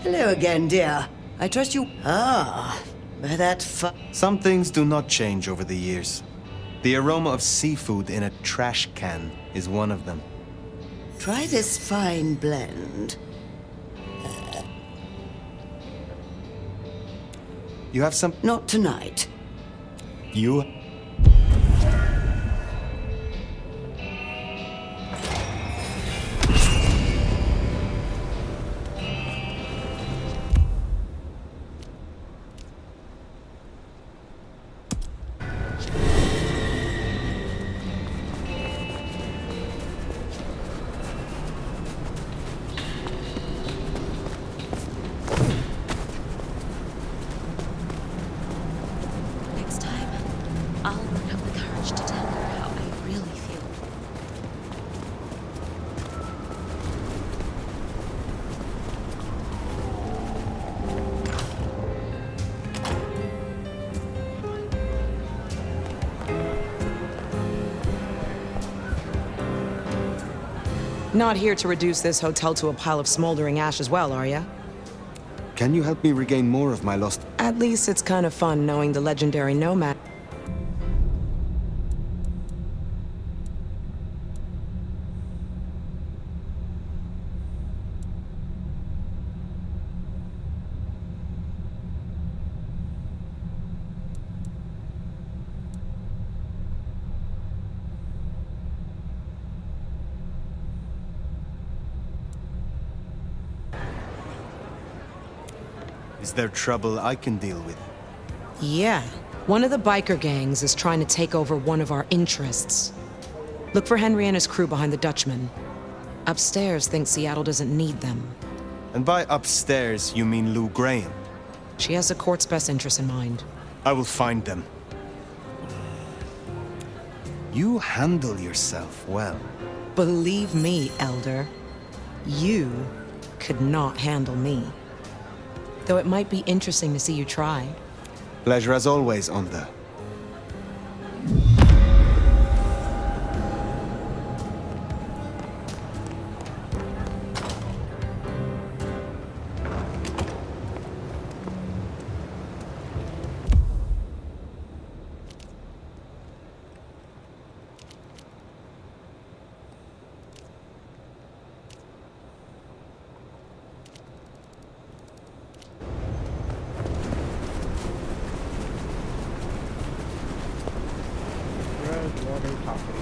Q: Hello again, dear. I trust you. Ah, by that
J: Some things do not change over the years. The aroma of seafood in a trash can is one of them.
Q: Try this fine blend.
J: You have some...
Q: Not tonight.
J: You...
F: Next time, I'll have the courage to tell her how I really feel.
R: Not here to reduce this hotel to a pile of smoldering ash as well, are ya?
J: Can you help me regain more of my lost...
R: At least it's kind of fun knowing the legendary Nomad.
J: Is there trouble I can deal with?
R: Yeah. One of the biker gangs is trying to take over one of our interests. Look for Henry and his crew behind the Dutchman. Upstairs thinks Seattle doesn't need them.
J: And by upstairs, you mean Lou Graham?
R: She has the court's best interests in mind.
J: I will find them. You handle yourself well.
R: Believe me, Elder. You could not handle me. Though it might be interesting to see you try.
J: Pleasure as always, Onda.
A: Water coffee.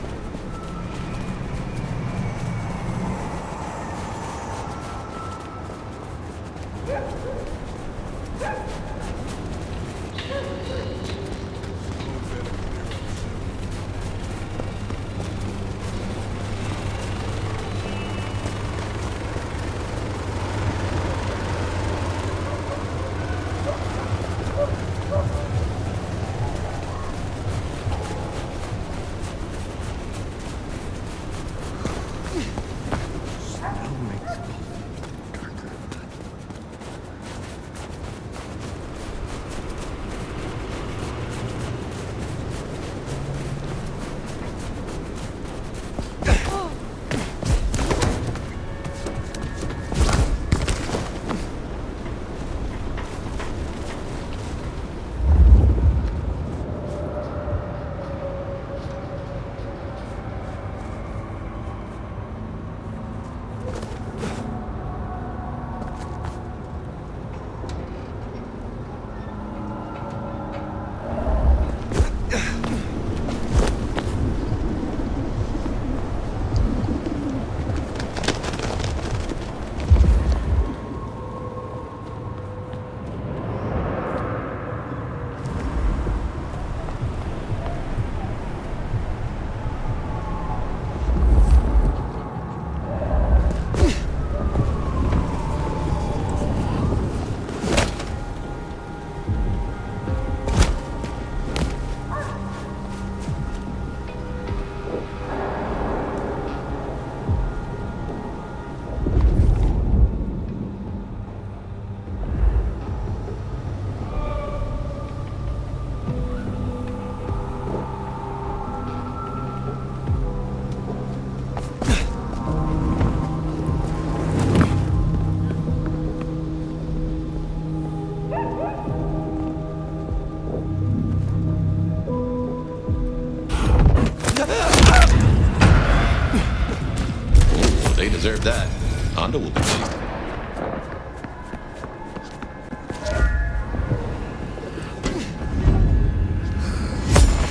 B: They deserve that. Honda will be pleased.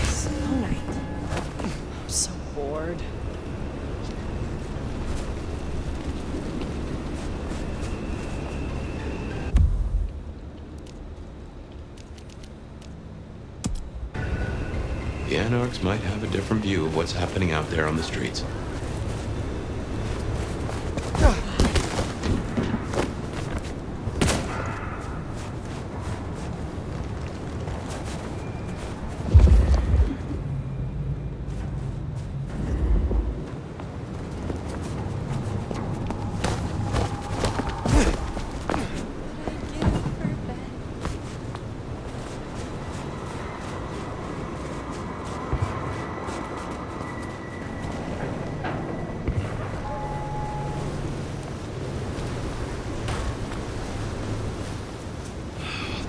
R: Snow Night. I'm so bored.
B: The Anarchs might have a different view of what's happening out there on the streets.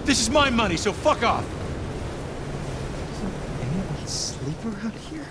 S: This is my money, so fuck off!
J: Anyone sleep around here?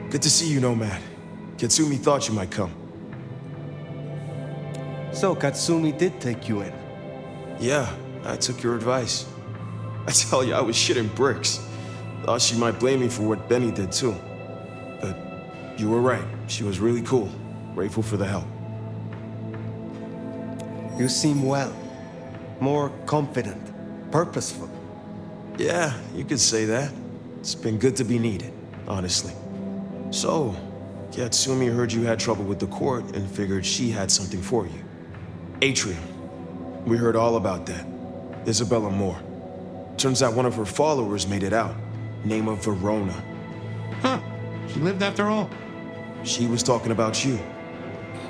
T: Good to see you, Nomad. Katsumi thought you might come.
J: So, Katsumi did take you in.
T: Yeah, I took your advice. I tell you, I was shitting bricks. Thought she might blame me for what Benny did too. But you were right. She was really cool. Grateful for the help.
J: You seem well. More confident. Purposeful.
T: Yeah, you could say that. It's been good to be needed, honestly. So, Katsumi heard you had trouble with the court and figured she had something for you. Atrium. We heard all about that. Isabella Moore. Turns out one of her followers made it out. Name of Verona.
B: Huh. She lived after all.
T: She was talking about you.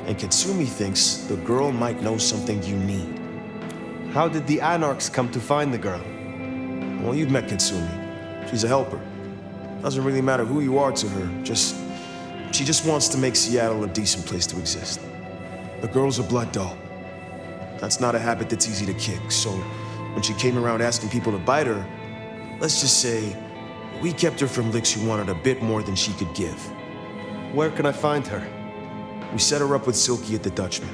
T: And Katsumi thinks the girl might know something you need.
J: How did the Anarchs come to find the girl?
T: Well, you've met Katsumi. She's a helper. Doesn't really matter who you are to her, she just wants to make Seattle a decent place to exist. The girl's a blood doll. That's not a habit that's easy to kick, so when she came around asking people to bite her, let's just say, we kept her from licks who wanted a bit more than she could give.
J: Where can I find her?
T: We set her up with Silky at the Dutchman.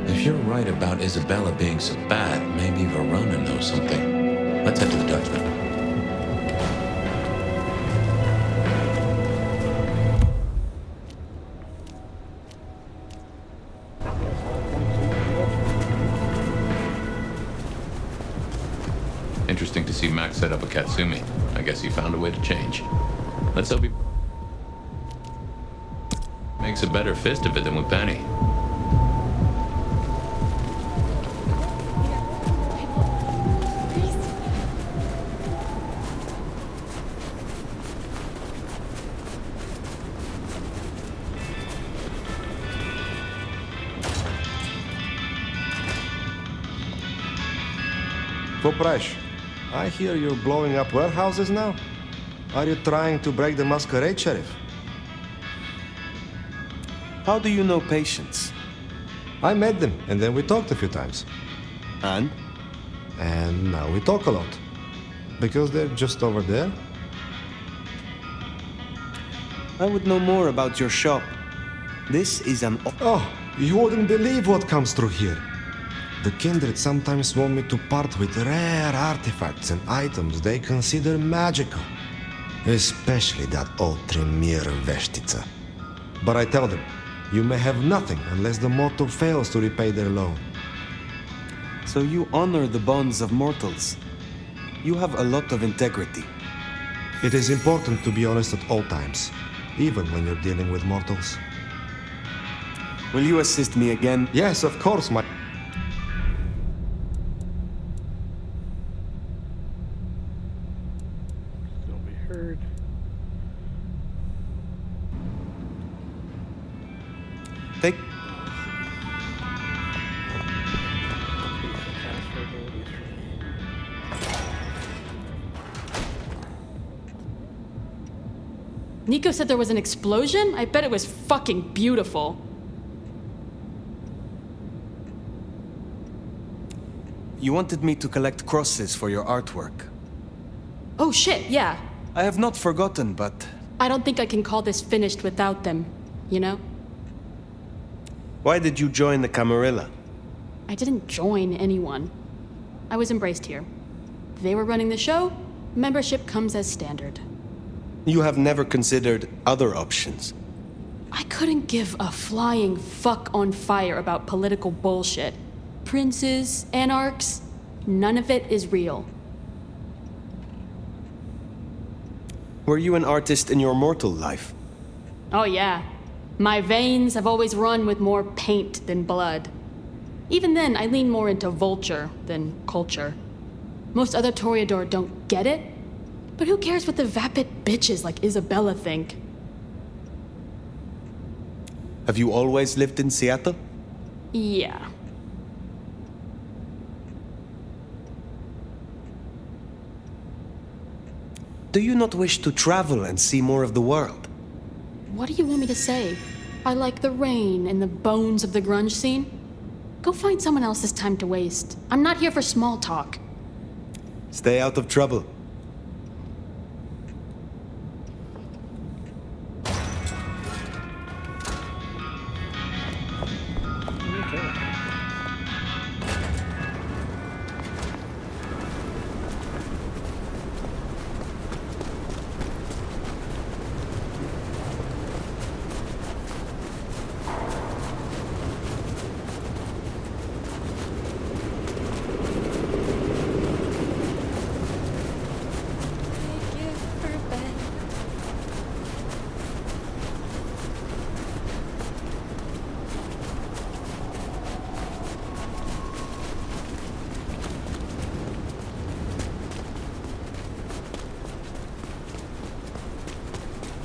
D: If you're right about Isabella being so bad, maybe Verona knows something. Let's head to the Dutchman. Interesting to see Max set up a Katsumi. I guess he found a way to change. Let's hope he makes a better fist of it than with Benny.
C: Poprash, I hear you're blowing up warehouses now? Are you trying to break the Masquerade, Sheriff?
J: How do you know Patience?
C: I met them, and then we talked a few times.
J: And?
C: And now we talk a lot. Because they're just over there.
J: I would know more about your shop. This is an...
C: Oh, you wouldn't believe what comes through here. The Kindred sometimes want me to part with rare artifacts and items they consider magical. Especially that old Tremere Veshtica. But I tell them, you may have nothing unless the mortal fails to repay their loan.
J: So you honor the bonds of mortals. You have a lot of integrity.
C: It is important to be honest at all times, even when you're dealing with mortals.
J: Will you assist me again?
C: Yes, of course, my...
A: Still be heard.
J: Take...
U: Nico said there was an explosion? I bet it was fucking beautiful.
J: You wanted me to collect crosses for your artwork.
U: Oh shit, yeah.
J: I have not forgotten, but...
U: I don't think I can call this finished without them, you know?
J: Why did you join the Camarilla?
U: I didn't join anyone. I was embraced here. They were running the show, membership comes as standard.
J: You have never considered other options.
U: I couldn't give a flying fuck on fire about political bullshit. Princes, anarchs, none of it is real.
J: Were you an artist in your mortal life?
U: Oh yeah. My veins have always run with more paint than blood. Even then, I lean more into vulture than culture. Most other Toreador don't get it, but who cares what the vapid bitches like Isabella think?
J: Have you always lived in Seattle?
U: Yeah.
J: Do you not wish to travel and see more of the world?
U: What do you want me to say? I like the rain and the bones of the grunge scene? Go find someone else's time to waste. I'm not here for small talk.
J: Stay out of trouble.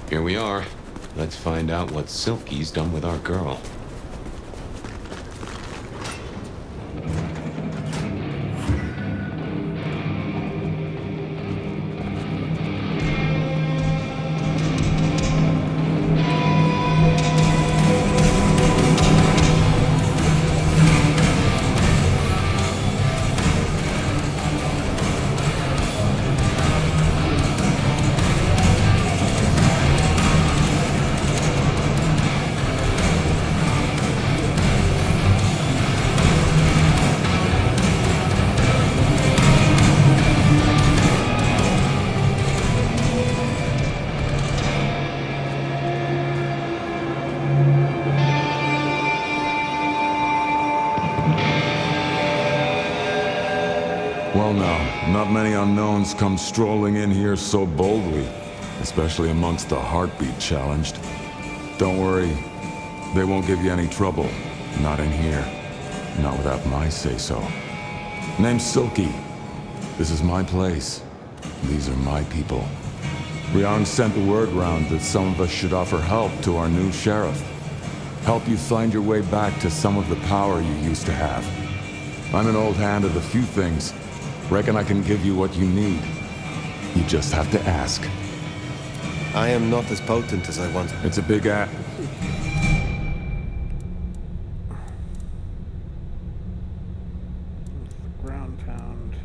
B: Here we are. Let's find out what Silky's done with our girl.
P: Well now, not many unknowns come strolling in here so boldly, especially amongst the heartbeat challenged. Don't worry, they won't give you any trouble. Not in here. Not without my say-so. Name's Silky. This is my place. These are my people. Riarn sent the word round that some of us should offer help to our new sheriff. Help you find your way back to some of the power you used to have. I'm an old hand at a few things. Reckon I can give you what you need. You just have to ask.
J: I am not as potent as I want.
P: It's a big
A: Ground pound.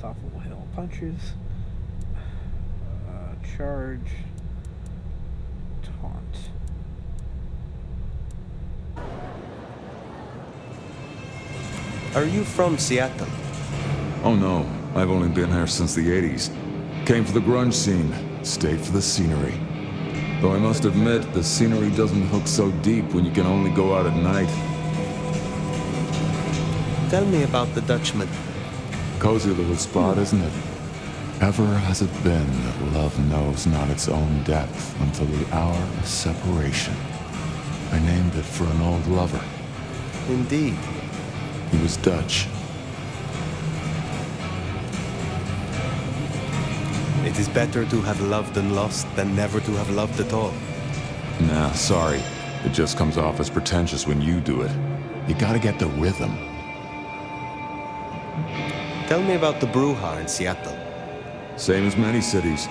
A: unstoppable hail punches. Charge. Taunt.
J: Are you from Seattle?
P: Oh no, I've only been here since the 80s. Came for the grunge scene, stayed for the scenery. Though I must admit, the scenery doesn't hook so deep when you can only go out at night.
J: Tell me about the Dutchman.
P: Cozy little spot, isn't it? Ever has it been that love knows not its own depth until the hour of separation. I named it for an old lover.
J: Indeed.
P: He was Dutch.
J: It is better to have loved and lost than never to have loved at all.
P: Nah, sorry. It just comes off as pretentious when you do it. You gotta get the rhythm.
J: Tell me about the Bruja in Seattle.
P: Same as many cities.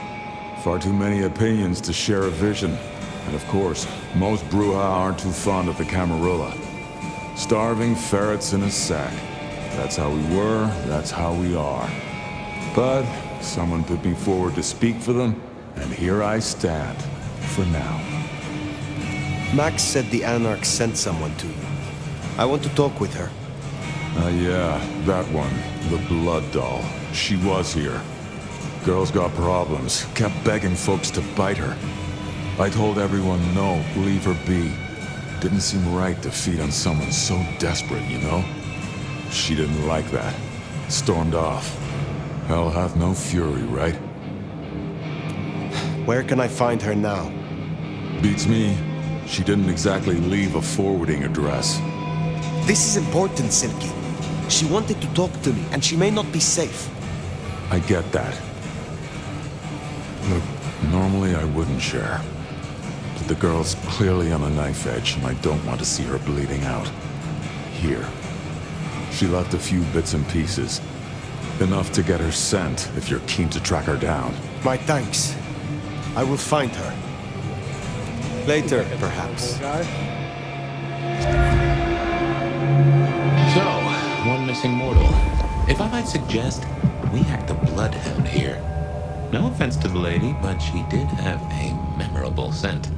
P: Far too many opinions to share a vision. And of course, most Bruja aren't too fond of the Camarilla. Starving ferrets in a sack. That's how we were, that's how we are. But someone put me forward to speak for them, and here I stand, for now.
J: Max said the Anarchs sent someone to you. I want to talk with her.
P: Yeah, that one. The Blood Doll. She was here. Girl's got problems. Kept begging folks to bite her. I told everyone no, leave her be. Didn't seem right to feed on someone so desperate, you know? She didn't like that. Stormed off. Hell hath no fury, right?
J: Where can I find her now?
P: Beats me. She didn't exactly leave a forwarding address.
J: This is important, Silky. She wanted to talk to me, and she may not be safe.
P: I get that. Look, normally I wouldn't share. But the girl's clearly on a knife edge, and I don't want to see her bleeding out. Here. She left a few bits and pieces. Enough to get her sent, if you're keen to track her down.
J: My thanks. I will find her. Later, perhaps.
D: So, one missing mortal. If I might suggest, we act a bloodhound here. No offense to the lady, but she did have a memorable scent.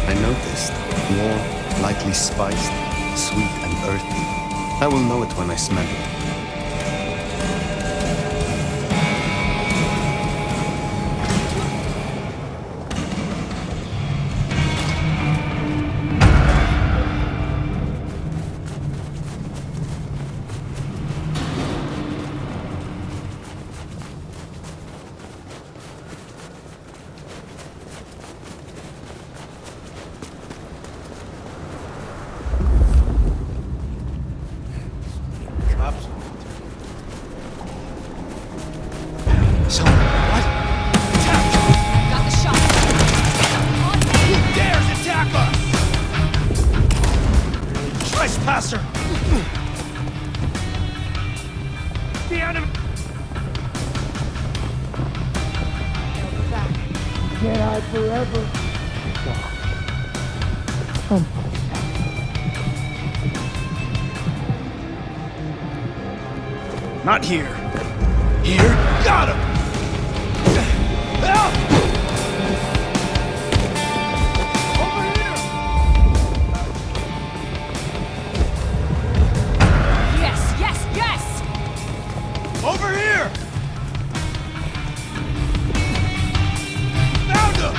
J: I noticed. Warm, lightly spiced, sweet and earthy. I will know it when I smell it.
S: Not here. Here? Got him!
U: Yes, yes, yes!
S: Over here! Found him!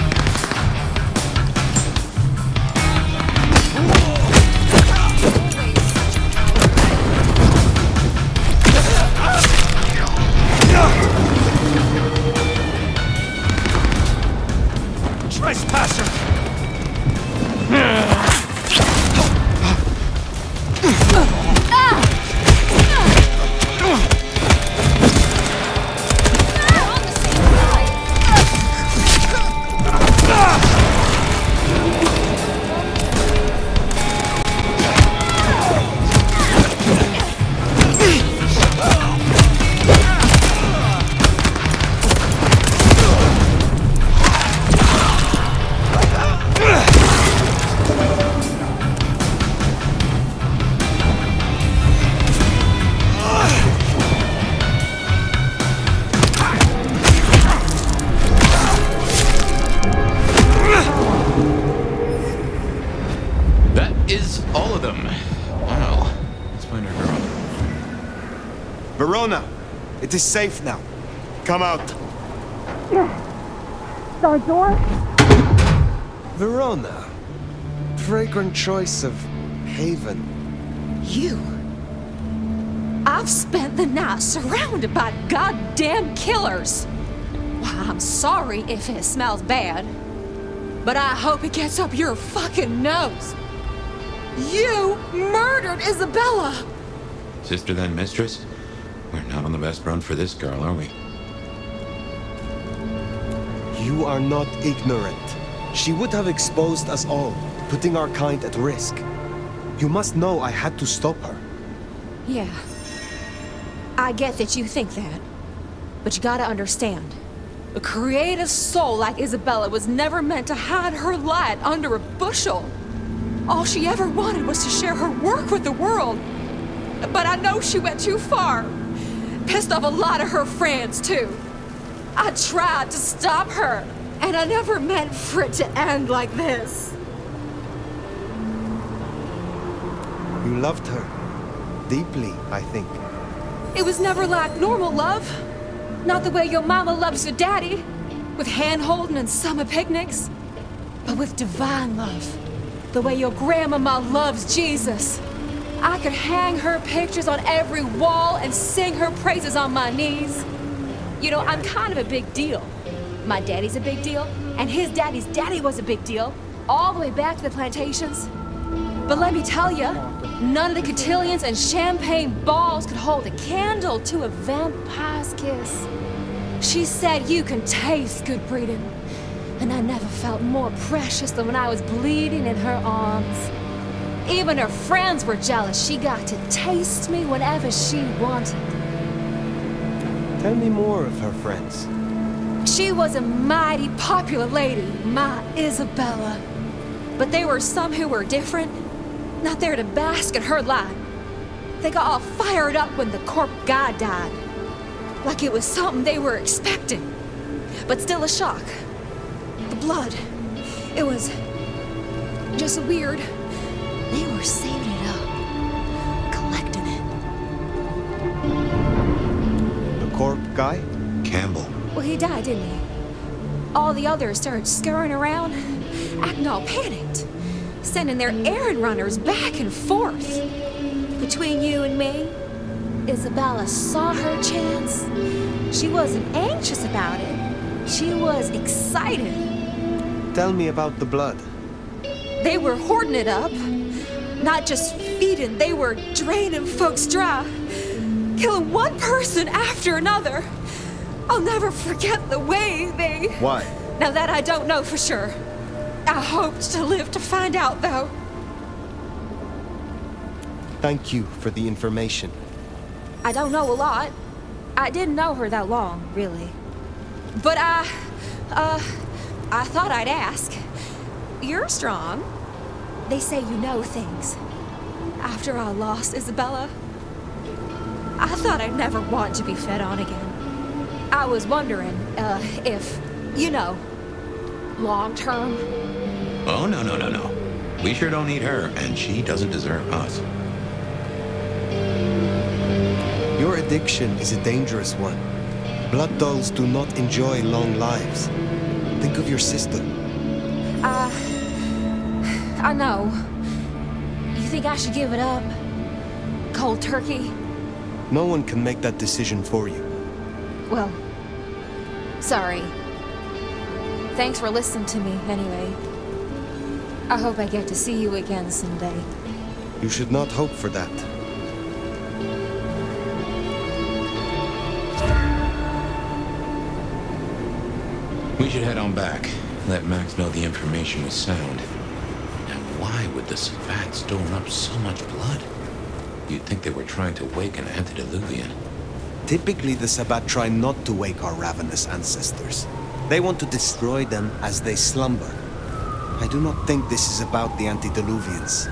S: Trespasser!
J: It is safe now. Come out.
I: Side door?
J: Verona. Fragrant choice of haven.
F: You? I've spent the night surrounded by goddamn killers. Why, I'm sorry if it smells bad, but I hope it gets up your fucking nose. You murdered Isabella!
D: Sister then mistress? We're not on the best run for this girl, are we?
J: You are not ignorant. She would have exposed us all, putting our kind at risk. You must know I had to stop her.
F: Yeah. I get that you think that, but you gotta understand. A creative soul like Isabella was never meant to hide her light under a bushel. All she ever wanted was to share her work with the world. But I know she went too far. Pissed off a lot of her friends, too. I tried to stop her, and I never meant for it to end like this.
J: You loved her. Deeply, I think.
F: It was never like normal love. Not the way your mama loves your daddy, with hand-holding and summer picnics. But with divine love. The way your grandmama loves Jesus. I could hang her pictures on every wall and sing her praises on my knees. You know, I'm kind of a big deal. My daddy's a big deal, and his daddy's daddy was a big deal, all the way back to the plantations. But let me tell you, none of the cotillions and champagne balls could hold a candle to a vampire's kiss. She said you can taste good breeding, and I never felt more precious than when I was bleeding in her arms. Even her friends were jealous she got to taste me whenever she wanted.
J: Tell me more of her friends.
F: She was a mighty popular lady, my Isabella. But there were some who were different, not there to bask in her light. They got all fired up when the corp guy died. Like it was something they were expecting, but still a shock. The blood, it was just weird. They were saving it up, collecting it.
J: The corp guy?
D: Campbell.
F: Well, he died, didn't he? All the others started scurrying around, acting all panicked, sending their errand runners back and forth. Between you and me, Isabella saw her chance. She wasn't anxious about it. She was excited.
J: Tell me about the blood.
F: They were hoarding it up. Not just feeding, they were draining folks dry. Killing one person after another. I'll never forget the way they...
J: Why?
F: Now that I don't know for sure. I hoped to live to find out, though.
J: Thank you for the information.
F: I don't know a lot. I didn't know her that long, really. But I thought I'd ask. You're strong. They say you know things. After I lost Isabella, I thought I'd never want to be fed on again. I was wondering, if, you know, long term.
D: Oh, no. We sure don't need her, and she doesn't deserve us.
J: Your addiction is a dangerous one. Blood dolls do not enjoy long lives. Think of your sister.
F: I know. You think I should give it up? Cold turkey?
J: No one can make that decision for you.
F: Well, sorry. Thanks for listening to me, anyway. I hope I get to see you again someday.
J: You should not hope for that.
D: We should head on back. Let Max know the information was sound. Now, why would the Sabbat store up so much blood? You'd think they were trying to wake an antediluvian.
J: Typically, the Sabbat try not to wake our ravenous ancestors. They want to destroy them as they slumber. I do not think this is about the antediluvians.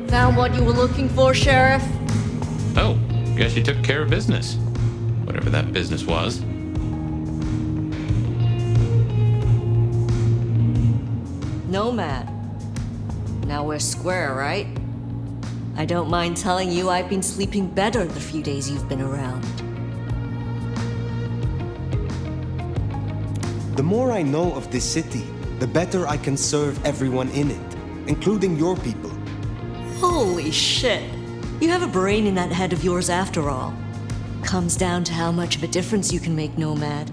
F: Found what you were looking for, Sheriff?
D: Oh, guess you took care of business. Whatever that business was.
F: Nomad. Now we're square, right? I don't mind telling you I've been sleeping better the few days you've been around.
J: The more I know of this city, the better I can serve everyone in it, including your people.
F: Holy shit. You have a brain in that head of yours after all. Comes down to how much of a difference you can make, Nomad.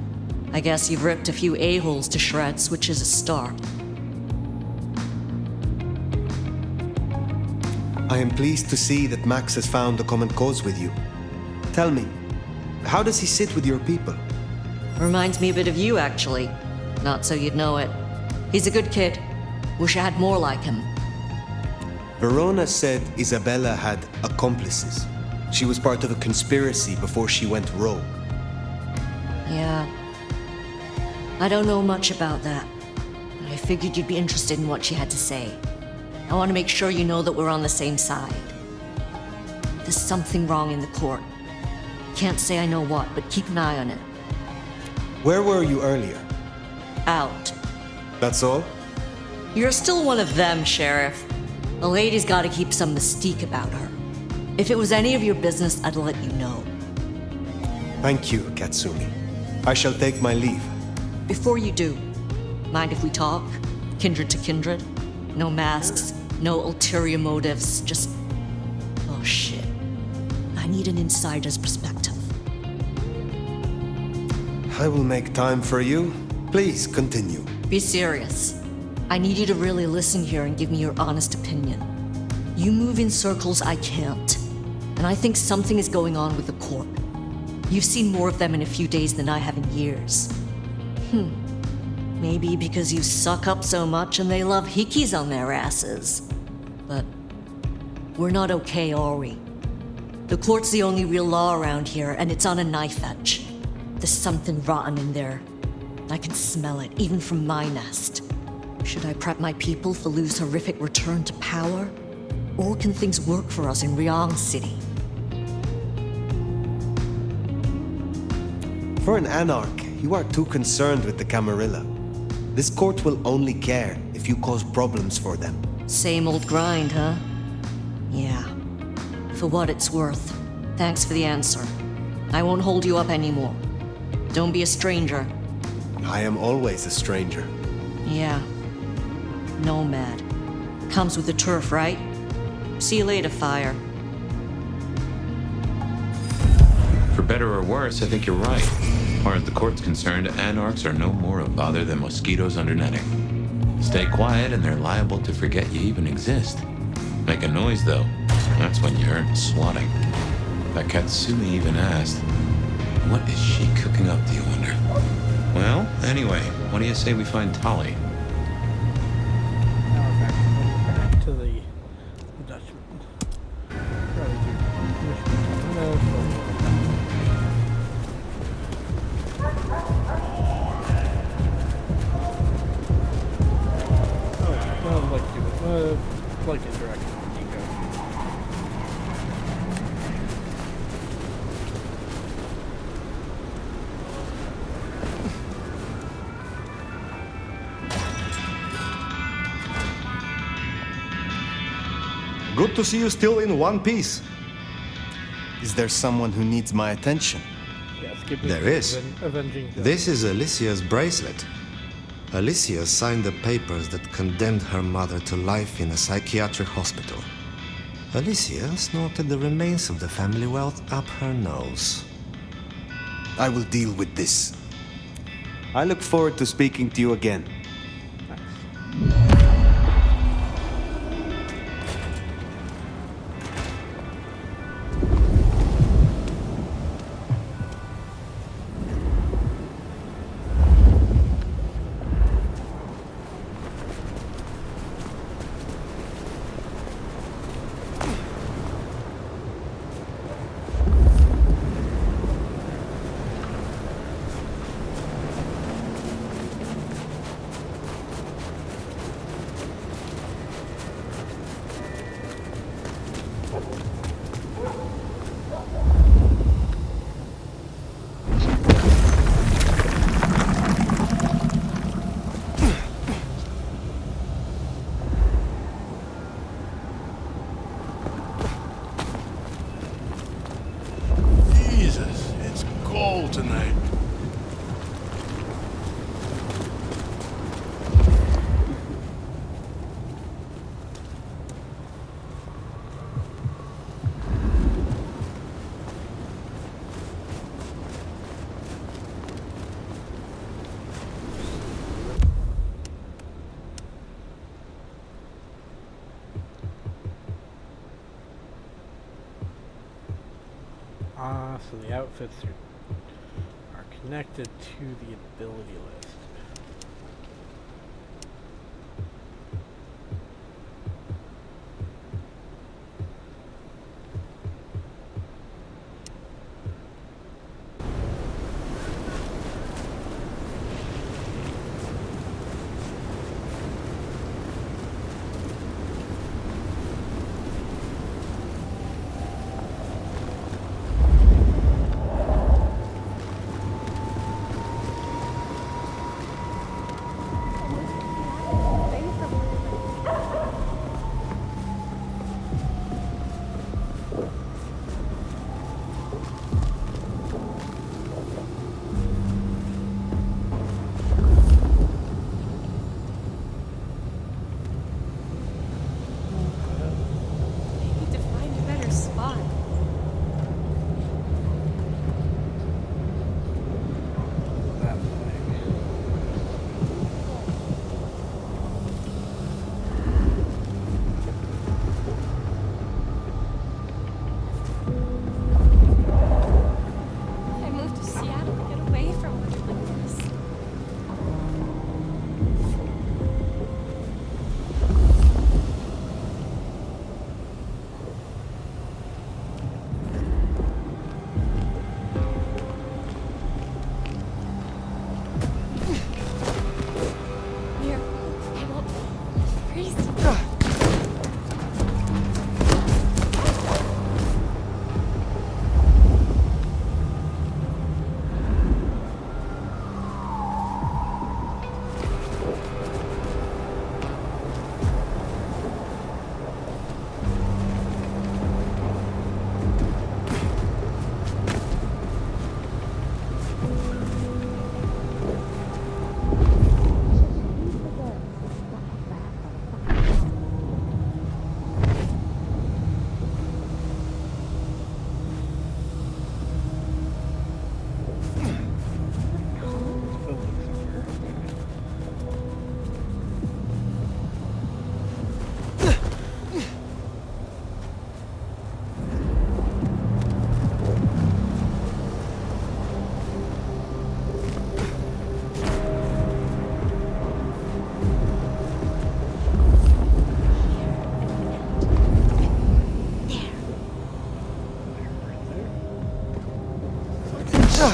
F: I guess you've ripped a few a-holes to shreds, which is a start.
J: I am pleased to see that Max has found a common cause with you. Tell me, how does he sit with your people?
F: Reminds me a bit of you, actually. Not so you'd know it. He's a good kid. Wish I had more like him.
J: Verona said Isabella had accomplices. She was part of a conspiracy before she went rogue.
F: Yeah. I don't know much about that. But I figured you'd be interested in what she had to say. I want to make sure you know that we're on the same side. There's something wrong in the court. Can't say I know what, but keep an eye on it.
J: Where were you earlier?
F: Out.
J: That's all?
F: You're still one of them, Sheriff. A lady's gotta keep some mystique about her. If it was any of your business, I'd let you know.
J: Thank you, Katsumi. I shall take my leave.
F: Before you do, mind if we talk? Kindred to kindred? No masks, no ulterior motives, just... Oh shit. I need an insider's perspective.
J: I will make time for you. Please, continue.
F: Be serious. I need you to really listen here and give me your honest opinion. You move in circles I can't, and I think something is going on with the court. You've seen more of them in a few days than I have in years. Maybe because you suck up so much and they love hikis on their asses. But we're not okay, are we? The court's the only real law around here, and it's on a knife edge. There's something rotten in there. I can smell it, even from my nest. Should I prep my people for Lu's horrific return to power? Or can things work for us in Ryong City?
J: For an anarch, you are too concerned with the Camarilla. This court will only care if you cause problems for them.
F: Same old grind, huh? Yeah. For what it's worth. Thanks for the answer. I won't hold you up anymore. Don't be a stranger.
J: I am always a stranger.
F: Yeah. Nomad. Comes with the turf, right? See you later, Fire.
D: For better or worse, I think you're right. As far as the court's concerned, anarchs are no more a bother than mosquitoes under netting. Stay quiet and they're liable to forget you even exist. Make a noise, though. That's when you earn swatting. That Katsumi even asked, what is she cooking up, do you wonder? Well, anyway, what do you say we find Tali?
A: Now we're back to the Dutchman. Probably do missions. Like interaction with Nico.
C: Good to see you still in one piece.
J: Is there someone who needs my attention?
A: Yeah,
C: there is. This is Alicia's bracelet. Alicia signed the papers that condemned her mother to life in a psychiatric hospital. Alicia snorted the remains of the family wealth up her nose.
J: I will deal with this. I look forward to speaking to you again.
A: costs of the outfits are connected to the ability list.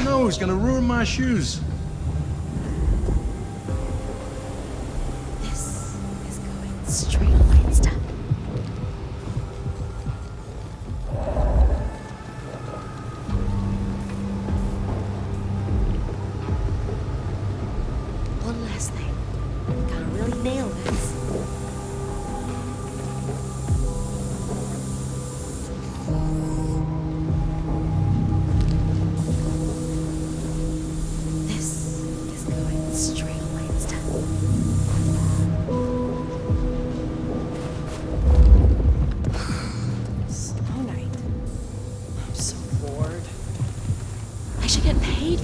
S: Snow is gonna ruin my shoes.
F: This is going straight on Insta. One last thing. Gotta really nail this.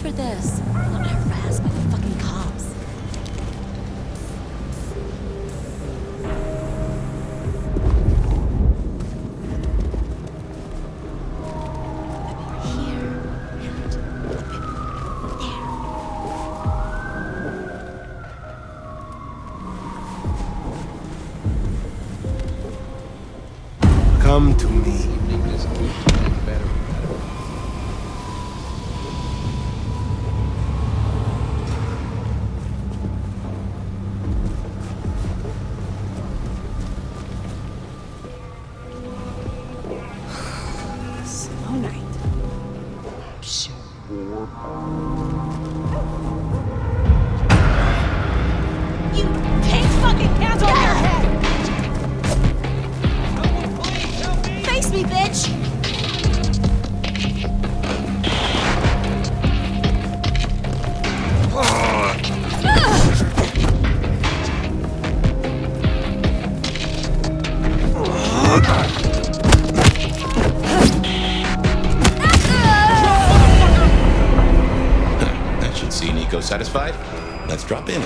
F: For this, not harassed by the fucking cops.
J: Come to me.
B: Satisfied? Let's drop in.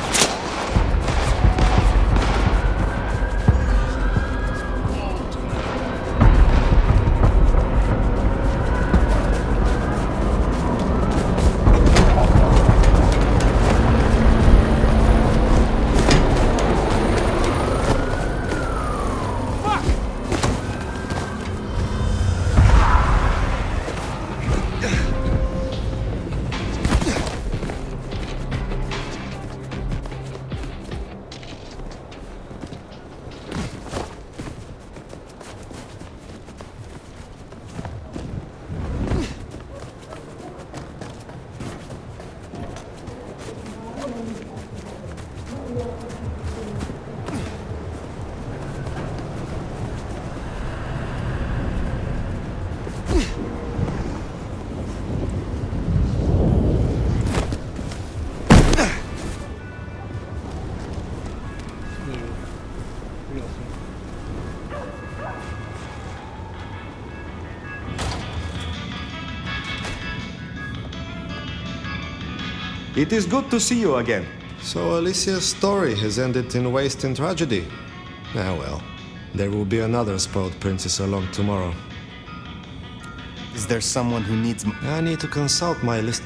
A: real soon.
C: It is good to see you again. So Alicia's story has ended in waste and tragedy. Ah well, there will be another spoiled princess along tomorrow.
J: Is there someone who needs...
C: I need to consult my list.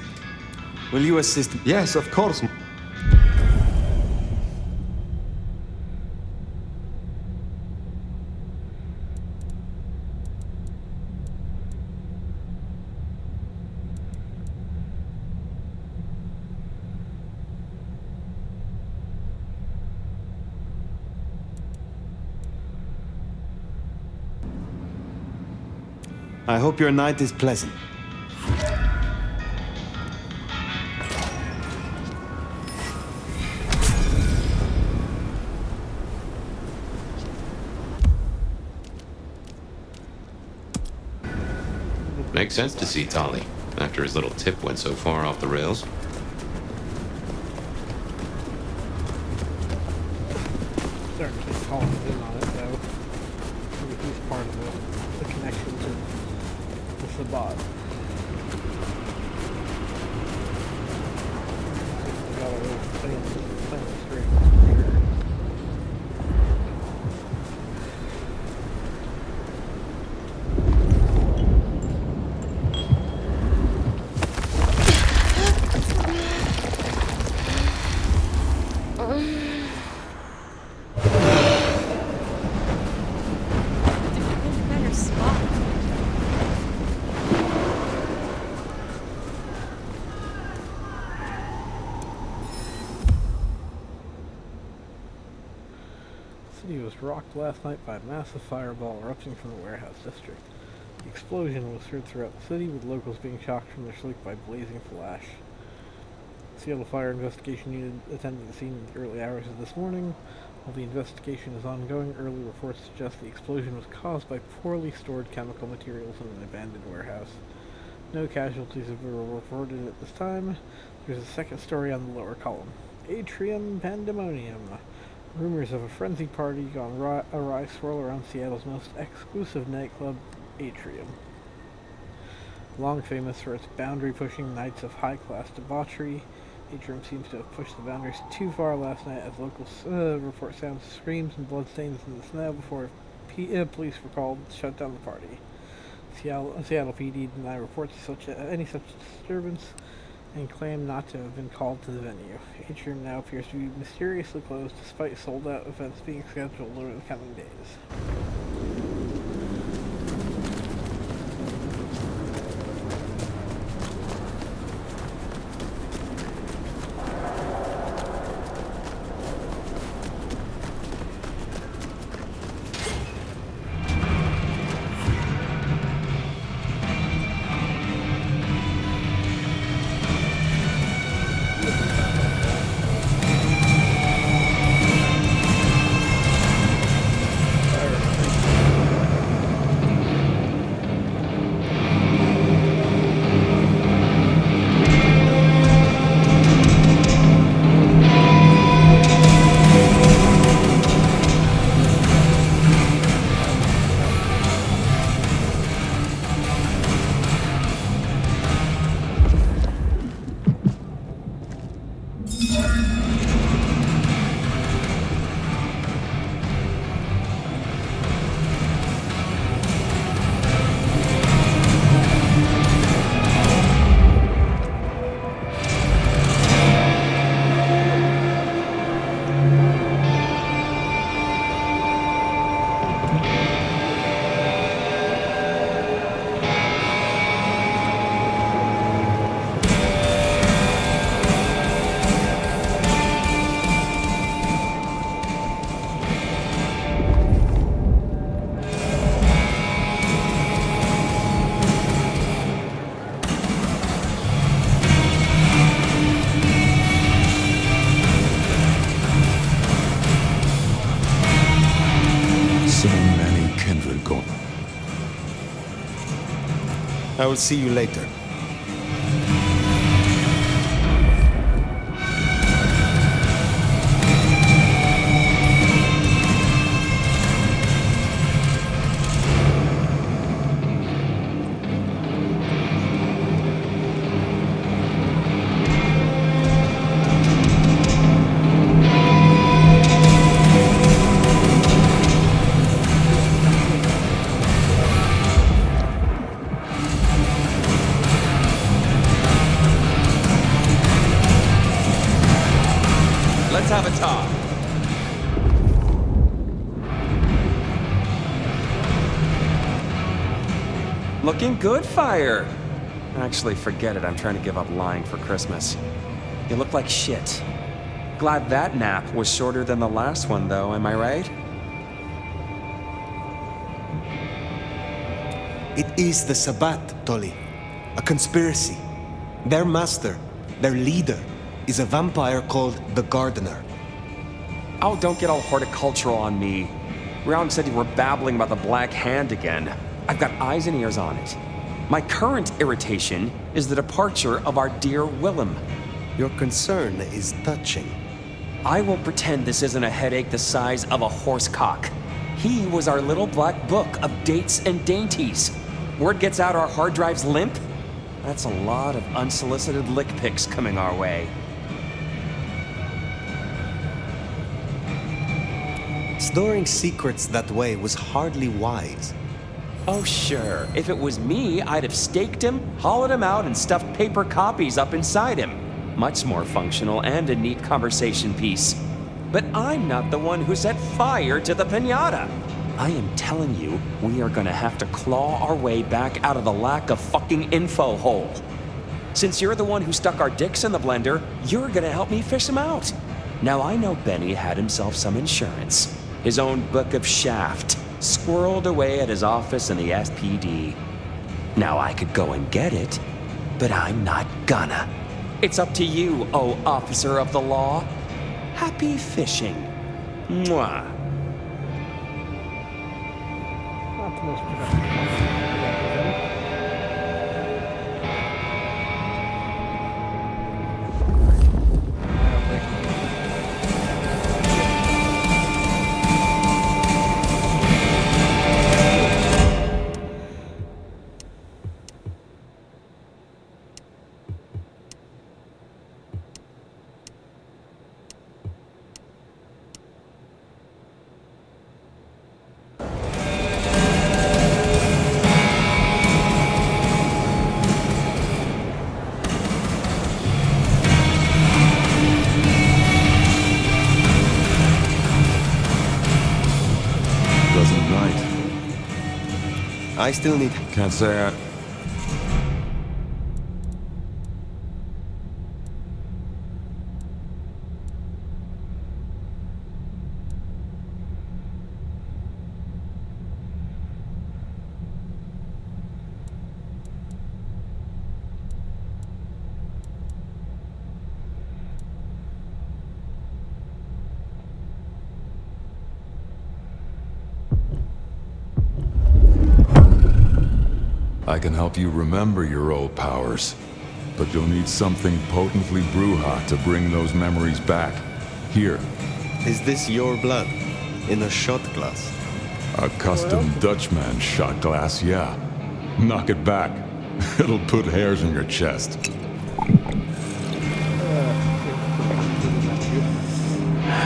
J: Will you assist?
C: Yes, of course.
J: I hope your night is pleasant.
B: Makes sense to see Tali, after his little tip went so far off the rails.
A: Starting to call him in on it, though. Maybe he's part of the connection to the Sabbat. We got a little playing the strings, for sure. The city was rocked last night by a massive fireball erupting from the warehouse district. The explosion was heard throughout the city, with locals being shocked from their sleep by blazing flash. The Seattle Fire Investigation Unit attended the scene in the early hours of this morning. While the investigation is ongoing, early reports suggest the explosion was caused by poorly stored chemical materials in an abandoned warehouse. No casualties have been reported at this time. There's a second story on the lower column. Atrium Pandemonium. Rumors of a frenzied party gone awry swirl around Seattle's most exclusive nightclub, Atrium. Long famous for its boundary-pushing nights of high-class debauchery, Atrium seems to have pushed the boundaries too far last night, as locals report sounds of screams and bloodstains in the snow before police were called to shut down the party. Seattle PD deny reports of any such disturbance and claim not to have been called to the venue. Atrium now appears to be mysteriously closed despite sold-out events being scheduled over the coming days.
J: I will see you later.
G: Looking good, Fire. Actually, forget it. I'm trying to give up lying for Christmas. You look like shit. Glad that nap was shorter than the last one, though, am I right?
J: It is the Sabbat, Tolly. A conspiracy. Their master, their leader, is a vampire called the Gardener.
G: Oh, don't get all horticultural on me. Round said you were babbling about the Black Hand again. I've got eyes and ears on it. My current irritation is the departure of our dear Willem.
J: Your concern is touching.
G: I won't pretend this isn't a headache the size of a horse cock. He was our little black book of dates and dainties. Word gets out our hard drive's limp? That's a lot of unsolicited lick pics coming our way.
J: Storing secrets that way was hardly wise.
G: Oh, sure. If it was me, I'd have staked him, hollowed him out, and stuffed paper copies up inside him. Much more functional and a neat conversation piece. But I'm not the one who set fire to the piñata. I am telling you, we are gonna have to claw our way back out of the lack of fucking info hole. Since you're the one who stuck our dicks in the blender, you're gonna help me fish them out. Now I know Benny had himself some insurance. His own book of Shaft, squirreled away at his office in the SPD. Now I could go and get it, but I'm not gonna. It's up to you, oh officer of the law. Happy fishing. Mwah.
A: Not the most productive.
J: I still need...
P: Can't say I... I can help you remember your old powers, but you'll need something potently Bruja to bring those memories back. Here.
J: Is this your blood? In a shot glass?
P: A custom Dutchman shot glass, yeah. Knock it back. It'll put hairs in your chest.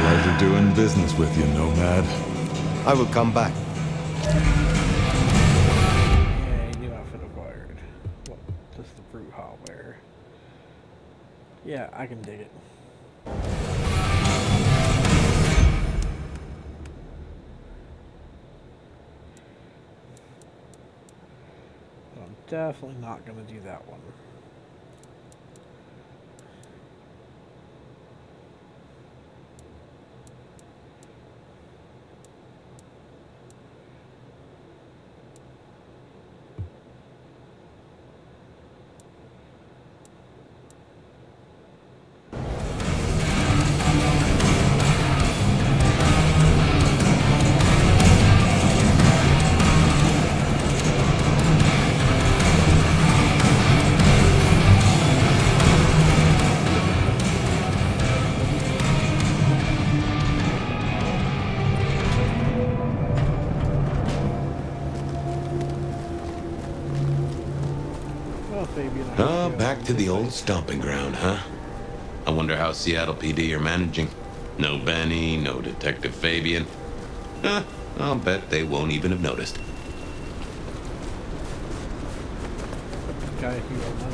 P: Pleasure doing business with you, Nomad.
J: I will come back.
A: Yeah, I can dig it. I'm definitely not going to do that one.
B: Oh, back to the old stomping ground, huh? I wonder how Seattle PD are managing. No Benny, no Detective Fabian. Huh, I'll bet they won't even have noticed.
A: Guy who will not.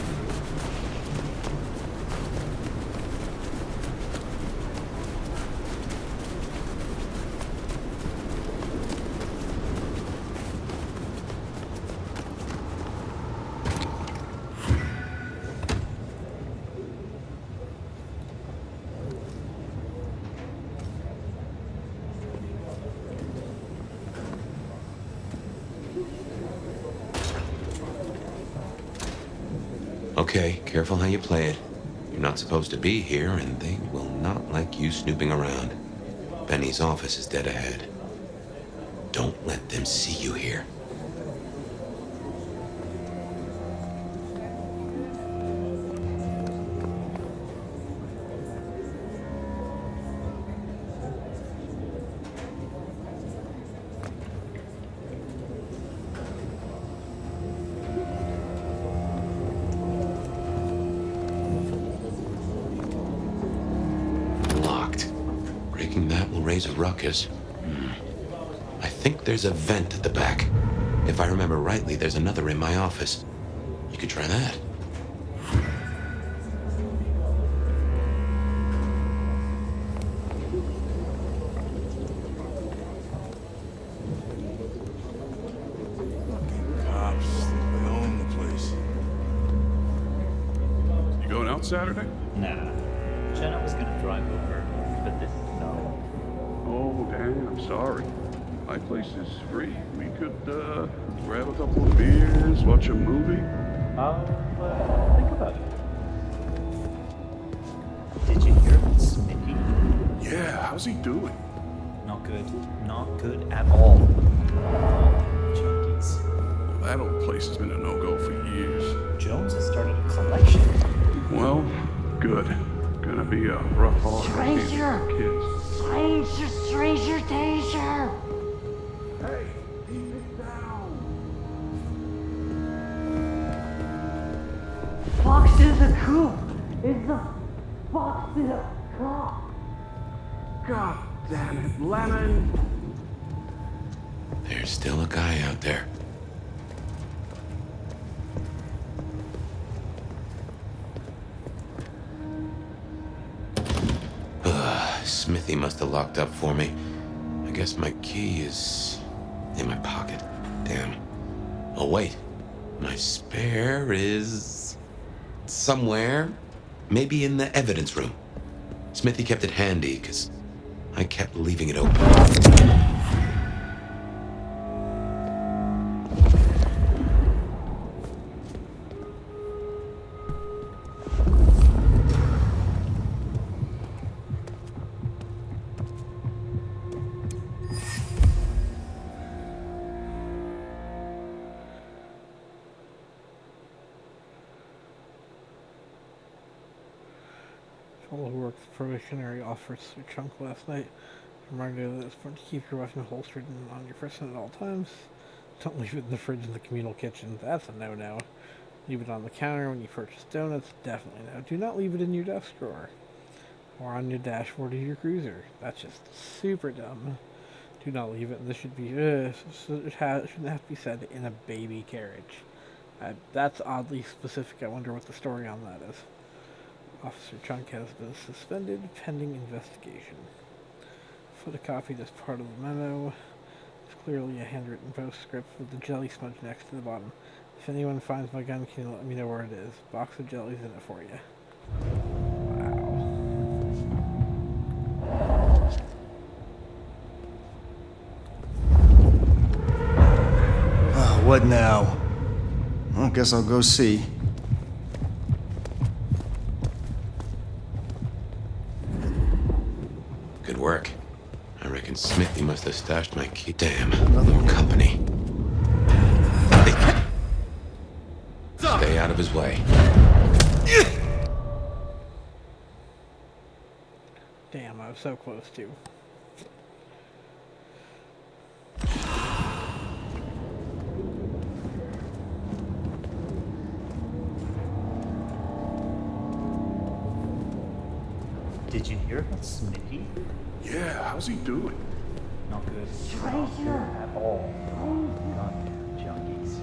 B: Okay, careful how you play it. You're not supposed to be here, and they will not like you snooping around. Benny's office is dead ahead. Don't let them see you here. Locked. Breaking that will raise a ruckus. I think there's a vent at the back. If I remember rightly, there's another in my office. You could try that.
P: Cops, they own the place. You going out Saturday?
O: Nah. Jenna was gonna drive over, but this no.
P: Oh, damn, sorry. My place is free. We could, grab a couple of beers, watch a movie.
O: Think about it. Did you hear about Smitty?
P: Yeah, how's he doing?
O: Not good. Not good at all. Junkies.
P: Well, that old place has been a no-go for years.
O: Jones has started a collection.
P: Well, good. Gonna be a rough haul for kids.
F: Stranger danger!
P: Hey, keep it down.
F: Fox in the coop! It's the fox in the coop!
P: God damn it, Lemon!
B: There's still a guy out there. Smithy must have locked up for me. I guess my key is in my pocket. Damn. Oh, wait. My spare is somewhere. Maybe in the evidence room. Smithy kept it handy, because I kept leaving it open.
A: Fellow who worked the probationary officer trunk last night. Reminder that it's important to keep your weapon holstered and on your person at all times. Don't leave it in the fridge in the communal kitchen. That's a no-no. Leave it on the counter when you purchase donuts. Definitely no. Do not leave it in your desk drawer. Or on your dashboard of your cruiser. That's just super dumb. Do not leave it. And this should be, shouldn't have to be said in a baby carriage. That's oddly specific. I wonder what the story on that is. Officer Chunk has been suspended pending investigation. Photocopied as part of the memo. It's clearly a handwritten postscript with the jelly smudge next to the bottom. If anyone finds my gun, can you let me know where it is? Box of jellies in it for you.
J: What now? I guess I'll go see.
B: Good work. I reckon Smithy must have stashed my key. Damn, more company. Stay out of his way.
A: Damn, I was so close to.
O: Did you hear about Smitty?
P: Yeah, how's he doing?
O: Not good. At all. Goddamn junkies.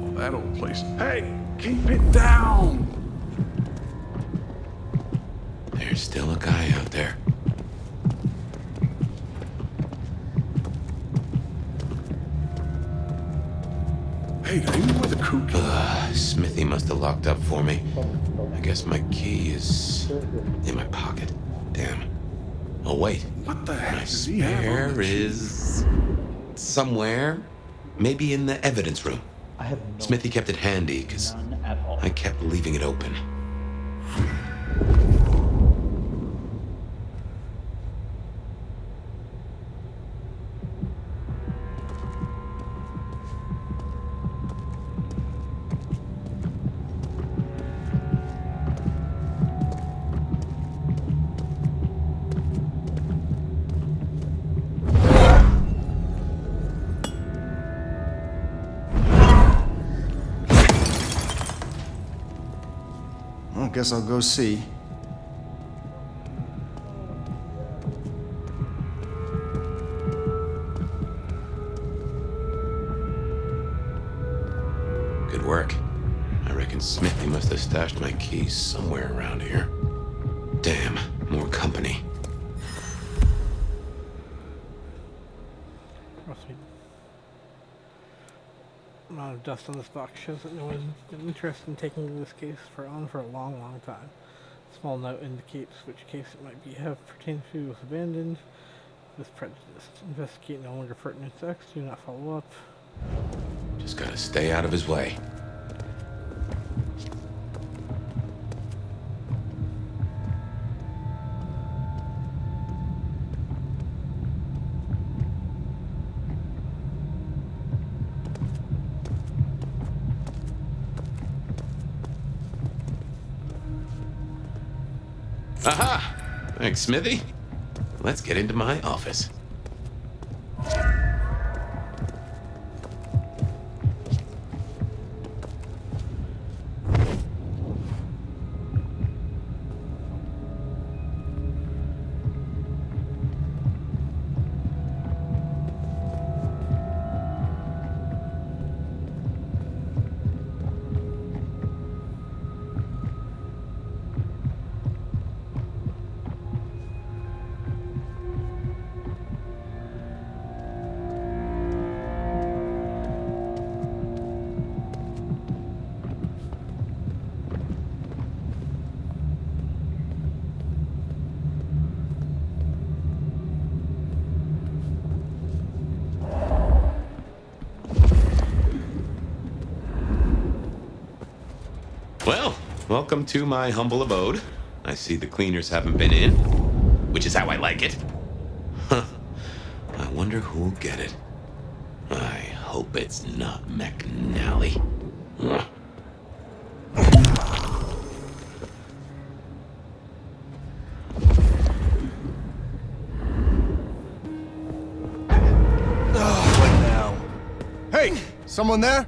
P: Well, that old place. Hey, keep it down!
B: There's still a guy out there.
P: Hey, do you know where the coop is?
B: Smithy must have locked up for me. I guess my key is in my pocket. Damn. Oh, wait.
P: What the heck
B: My
P: does he have on
B: spare
P: the key?
B: is somewhere. Maybe in the evidence room.
O: I have
B: Smithy kept it handy, because
O: none at all.
B: I kept leaving it open.
J: I guess I'll go see.
B: Good work. I reckon Smithy must have stashed my keys somewhere around here. Damn, more company.
A: Amount of dust on this box shows that no one's been interested in taking this case for a long, long time. Small note indicates which case it might be have pertained to was abandoned with prejudice. Investigate no longer pertinent to X. Do not follow up.
B: Just gotta stay out of his way. Aha! Thanks, Smithy. Let's get into my office. Well, welcome to my humble abode. I see the cleaners haven't been in, which is how I like it. Huh. I wonder who'll get it. I hope it's not McNally. Ugh.
J: What now? Hey, someone there?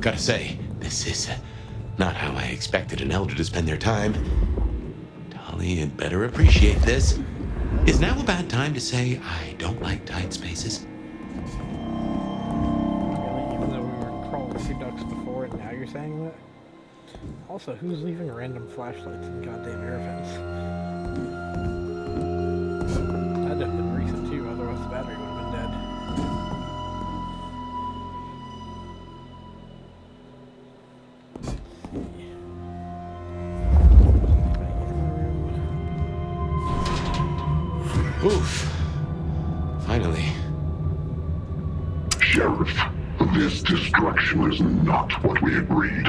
B: Gotta say, this is not how I expected an elder to spend their time. Tali had better appreciate this. Is now a bad time to say I don't like tight spaces?
A: Really, even though we were crawling through ducks before and now you're saying that? Also, who's leaving random flashlights in goddamn air vents? That'd have been recent too, otherwise the battery would have been dead.
B: Oof. Finally.
I: Sheriff, this destruction is not what we agreed.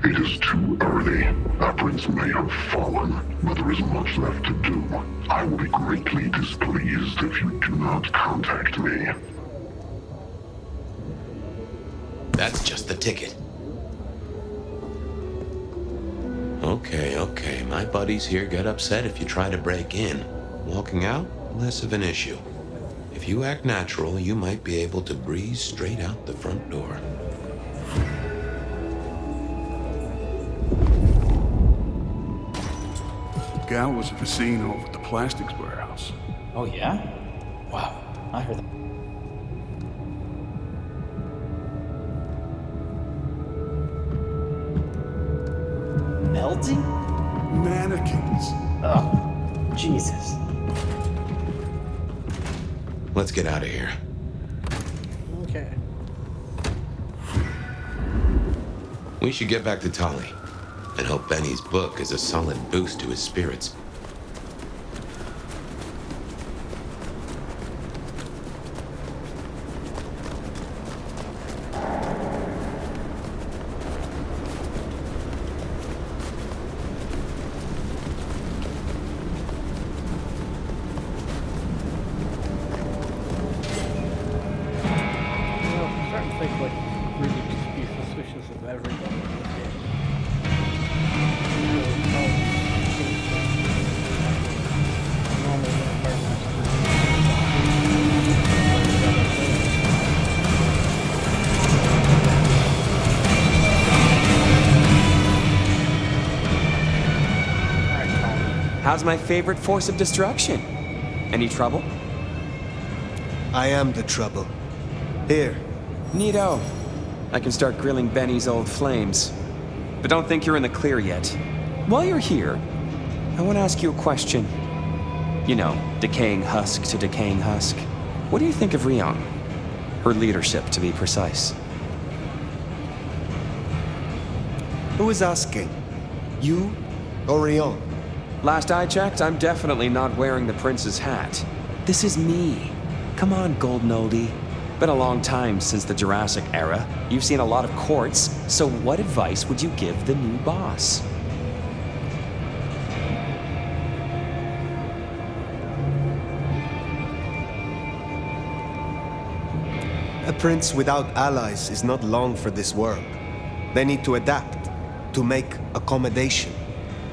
I: It is too early. Our prince may have fallen, but there is much left to do. I will be greatly displeased if you do not contact me.
B: That's just the ticket. Okay. My buddies here get upset if you try to break in. Walking out, less of an issue. If you act natural, you might be able to breeze straight out the front door.
I: Gal was at the scene over at the plastics warehouse.
V: Oh, yeah? Wow, I heard that. Melting?
I: Mannequins.
V: Oh, Jesus.
B: Let's get out of here.
A: Okay.
B: We should get back to Tali and hope Benny's book is a solid boost to his spirits.
A: think, like, really just be suspicious of everybody in the game. Normal vampire
G: How's my favorite force of destruction? Any trouble?
J: I am the trouble. Here.
G: Neato. I can start grilling Benny's old flames. But don't think you're in the clear yet. While you're here, I want to ask you a question. You know, decaying husk to decaying husk. What do you think of Ryong? Her leadership, to be precise.
J: Who is asking? You or Ryong?
G: Last I checked, I'm definitely not wearing the prince's hat. This is me. Come on, golden oldie. Been a long time since the Jurassic era. You've seen a lot of courts, so what advice would you give the new boss?
J: A prince without allies is not long for this world. They need to adapt, to make accommodation.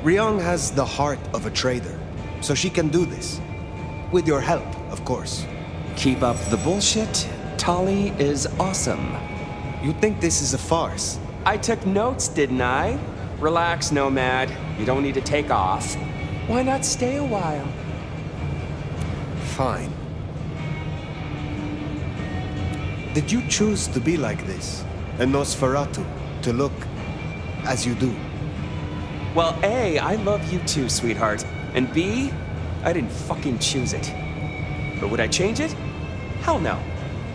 J: Ryong has the heart of a trader, so she can do this. With your help, of course.
G: Keep up the bullshit. Tali is awesome.
J: You think this is a farce?
G: I took notes, didn't I? Relax, Nomad. You don't need to take off. Why not stay a while?
J: Fine. Did you choose to be like this? A Nosferatu, to look as you do?
G: Well, A, I love you too, sweetheart. And B, I didn't fucking choose it. But would I change it? Hell no.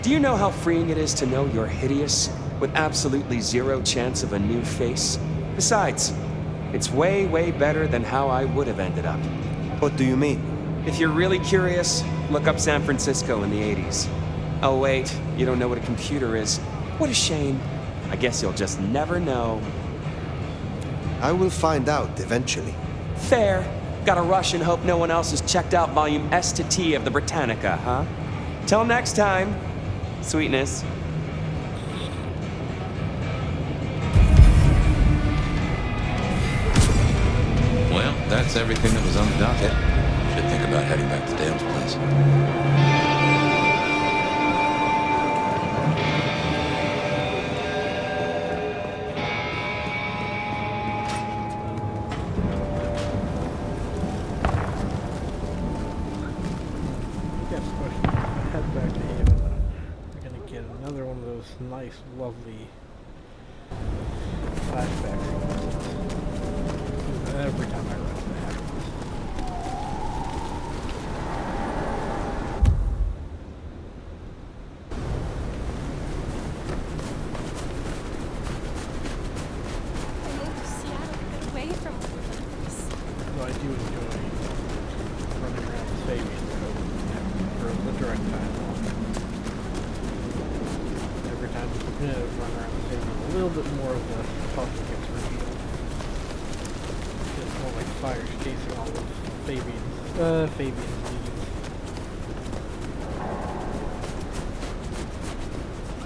G: Do you know how freeing it is to know you're hideous, with absolutely zero chance of a new face? Besides, it's way, way better than how I would have ended up.
J: What do you mean?
G: If you're really curious, look up San Francisco in the 80s. Oh wait, you don't know what a computer is. What a shame. I guess you'll just never know.
J: I will find out eventually.
G: Fair. Gotta rush and hope no one else has checked out volume S to T of the Britannica, huh? Till next time, sweetness.
D: Well, that's everything that was on the docket. Should think about heading back to Dale's place.
A: Nice, lovely flashback sequences. Every time I run into happiness.
K: I moved to Seattle to get away from all of this.
A: So I do enjoy running around the Fabian for the direct time. Run around the city, a little bit more of the puzzle gets revealed. It's more like fires chasing all of Fabian's leads.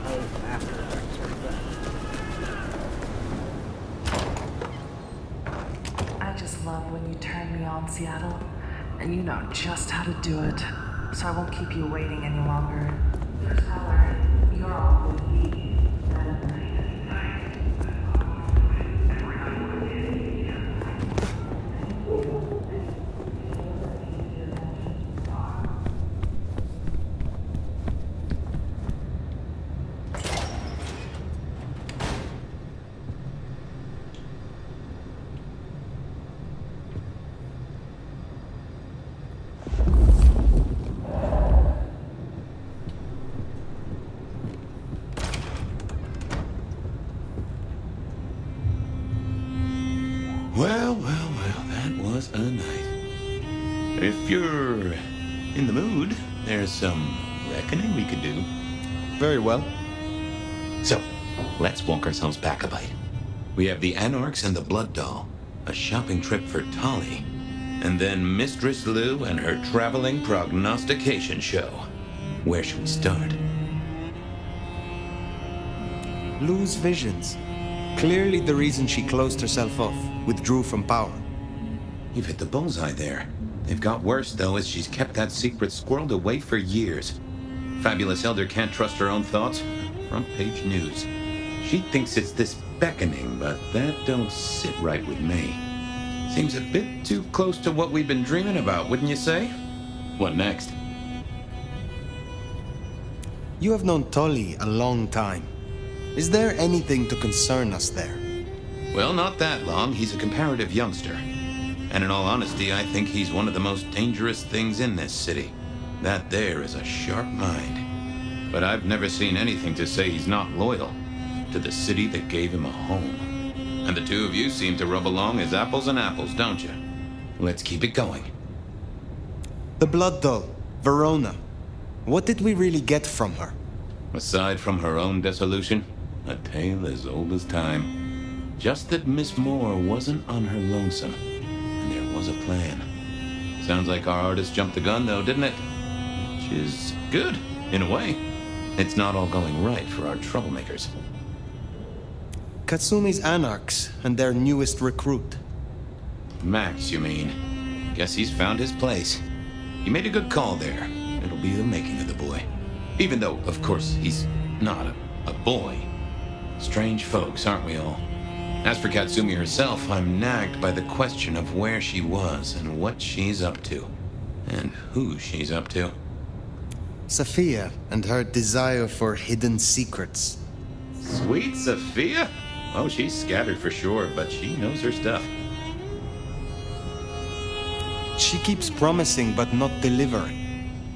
A: Always an after effect sort of thing.
L: I just love when you turn me on, Seattle, and you know just how to do it, so I won't keep you waiting any longer. Just tell her you're all with me.
D: Well, that was a night. If you're in the mood, there's some reckoning we could do.
J: Very well.
D: So, let's walk ourselves back a bite. We have the Anarchs and the Blood Doll, a shopping trip for Tali, and then Mistress Lou and her traveling prognostication show. Where should we start?
J: Lose visions. Clearly the reason she closed herself off, withdrew from power.
D: You've hit the bullseye there. They've got worse, though, as she's kept that secret squirreled away for years. Fabulous Elder can't trust her own thoughts. Front page news. She thinks it's this beckoning, but that don't sit right with me. Seems a bit too close to what we've been dreaming about, wouldn't you say? What next?
J: You have known Tully a long time. Is there anything to concern us there?
D: Well, not that long. He's a comparative youngster. And in all honesty, I think he's one of the most dangerous things in this city. That there is a sharp mind. But I've never seen anything to say he's not loyal to the city that gave him a home. And the two of you seem to rub along as apples and apples, don't you? Let's keep it going.
J: The Blood Doll, Verona. What did we really get from her?
D: Aside from her own dissolution, a tale as old as time. Just that Miss Moore wasn't on her lonesome. There was a plan. Sounds like our artist jumped the gun, though, didn't it? Which is good, in a way. It's not all going right for our troublemakers.
J: Katsumi's Anarchs and their newest recruit.
D: Max, you mean? Guess he's found his place. You made a good call there. It'll be the making of the boy. Even though, of course, he's not a boy. Strange folks, aren't we all? As for Katsumi herself, I'm nagged by the question of where she was and what she's up to. And who she's up to.
J: Sophia and her desire for hidden secrets.
D: Sweet Sophia? Oh, she's scattered for sure, but she knows her stuff.
J: She keeps promising but not delivering.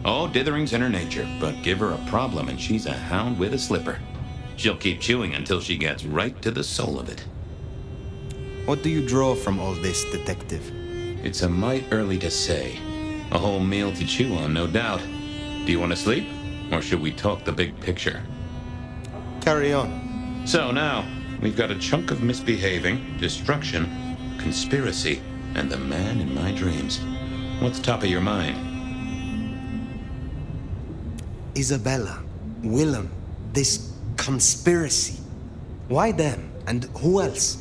D: Oh, dithering's in her nature, but give her a problem and she's a hound with a slipper. She'll keep chewing until she gets right to the soul of it.
J: What do you draw from all this, Detective?
D: It's a mite early to say. A whole meal to chew on, no doubt. Do you want to sleep? Or should we talk the big picture?
J: Carry on.
D: So now, we've got a chunk of misbehaving, destruction, conspiracy, and the man in my dreams. What's top of your mind?
J: Isabella, Willem, this conspiracy. Why them? And who else?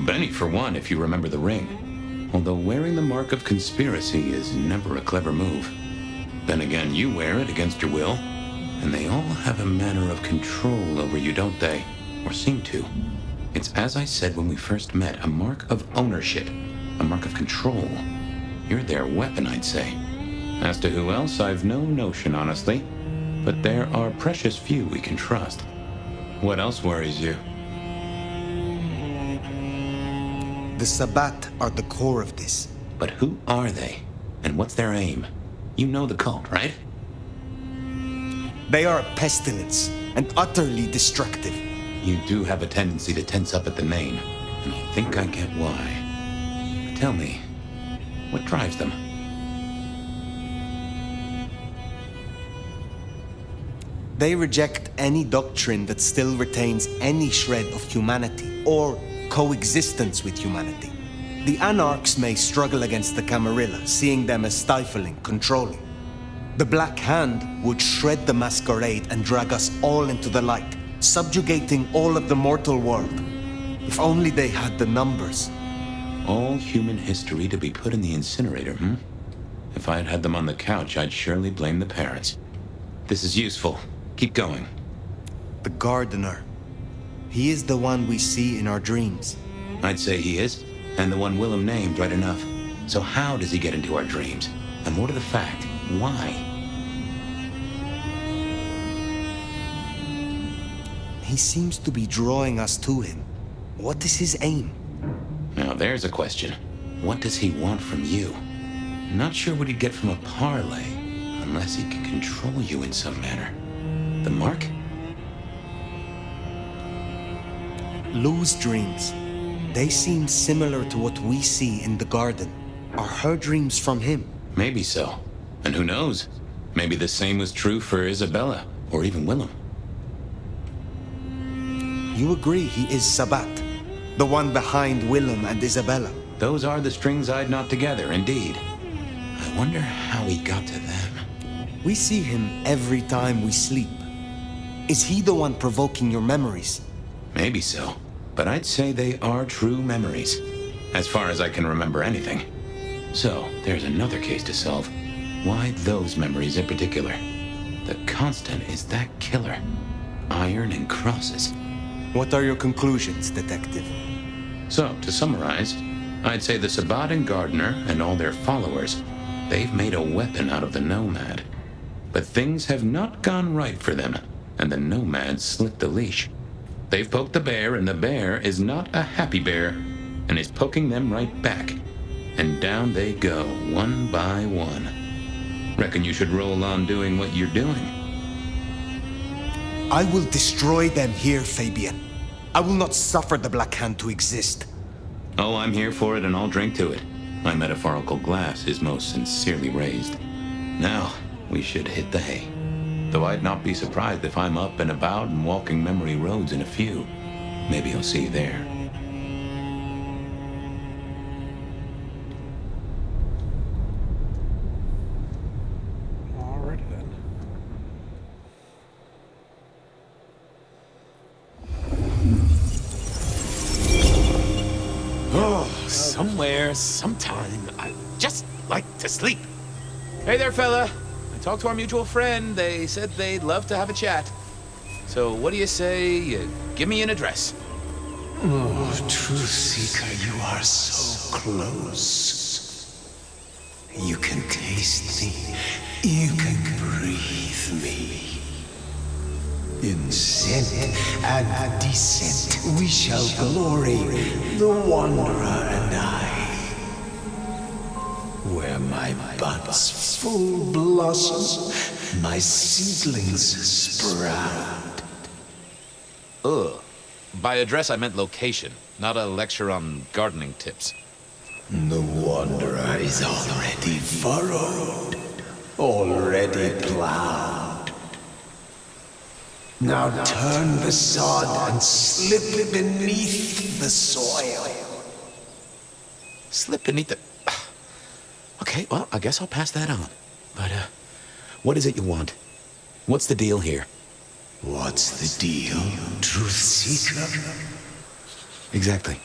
D: Benny, for one, if you remember the ring. Although wearing the mark of conspiracy is never a clever move. Then again, you wear it against your will, and they all have a manner of control over you, don't they? Or seem to. It's as I said when we first met, a mark of ownership, a mark of control. You're their weapon, I'd say. As to who else, I've no notion, honestly. But there are precious few we can trust. What else worries you?
J: The Sabbat are the core of this.
D: But who are they? And what's their aim? You know the cult, right?
J: They are a pestilence and utterly destructive.
D: You do have a tendency to tense up at the name, and I think I get why. But tell me, what drives them?
J: They reject any doctrine that still retains any shred of humanity or coexistence with humanity. The Anarchs may struggle against the Camarilla, seeing them as stifling, controlling. The Black Hand would shred the Masquerade and drag us all into the light, subjugating all of the mortal world. If only they had the numbers.
D: All human history to be put in the incinerator, hmm? If I had had them on the couch, I'd surely blame the parents. This is useful. Keep going.
J: The Gardener. He is the one we see in our dreams.
D: I'd say he is, and the one Willem named right enough. So how does he get into our dreams? And more to the fact, why?
J: He seems to be drawing us to him. What is his aim?
D: Now there's a question. What does he want from you? Not sure what he'd get from a parlay, unless he can control you in some manner. The mark?
J: Lou's dreams. They seem similar to what we see in the garden. Are her dreams from him?
D: Maybe so. And who knows? Maybe the same was true for Isabella, or even Willem.
J: You agree he is Sabbat, the one behind Willem and Isabella?
D: Those are the strings I'd knot together, indeed. I wonder how he got to them.
J: We see him every time we sleep. Is he the one provoking your memories?
B: Maybe so, but I'd say they are true memories, as far as I can remember anything. So, there's another case to solve. Why those memories in particular? The constant is that killer. Iron and crosses.
J: What are your conclusions, Detective?
B: So, to summarize, I'd say the Sabbat and Gardner and all their followers, they've made a weapon out of the Nomad. But things have not gone right for them, and the Nomad slipped the leash. They've poked the bear, and the bear is not a happy bear, and is poking them right back. And down they go, one by one. Reckon you should roll on doing what you're doing.
J: I will destroy them here, Fabian. I will not suffer the Black Hand to exist.
B: Oh, I'm here for it, and I'll drink to it. My metaphorical glass is most sincerely raised. Now, we should hit the hay. Though I'd not be surprised if I'm up and about and walking memory roads in a few. Maybe I'll see you there.
A: Alrighty then.
S: Oh, somewhere, sometime, I just like to sleep. Hey there, fella. I talked to our mutual friend. They said they'd love to have a chat. So what do you say you give me an address?
M: Oh, Truth Seeker, you are so close. You can taste me. You can breathe me. In scent and descent we shall glory, the Wanderer and I. Where my buds full blossom, my seedlings sprout.
S: Ugh. By address, I meant location, not a lecture on gardening tips.
M: The Wanderer is already furrowed, already plowed. Now turn the sod and slip beneath the soil.
S: Slip beneath the... Okay, well, I guess I'll pass that on. But, what is it you want? What's the deal here?
M: What's the deal, Truth Seeker?
S: Exactly.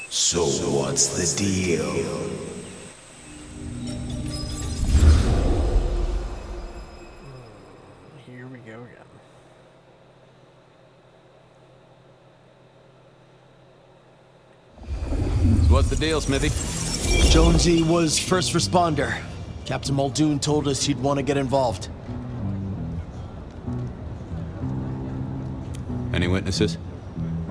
M: So what's the deal?
A: Here we go again.
S: So what's the deal, Smithy?
N: Jonesy was first responder. Captain Muldoon told us he'd want to get involved.
B: Any witnesses?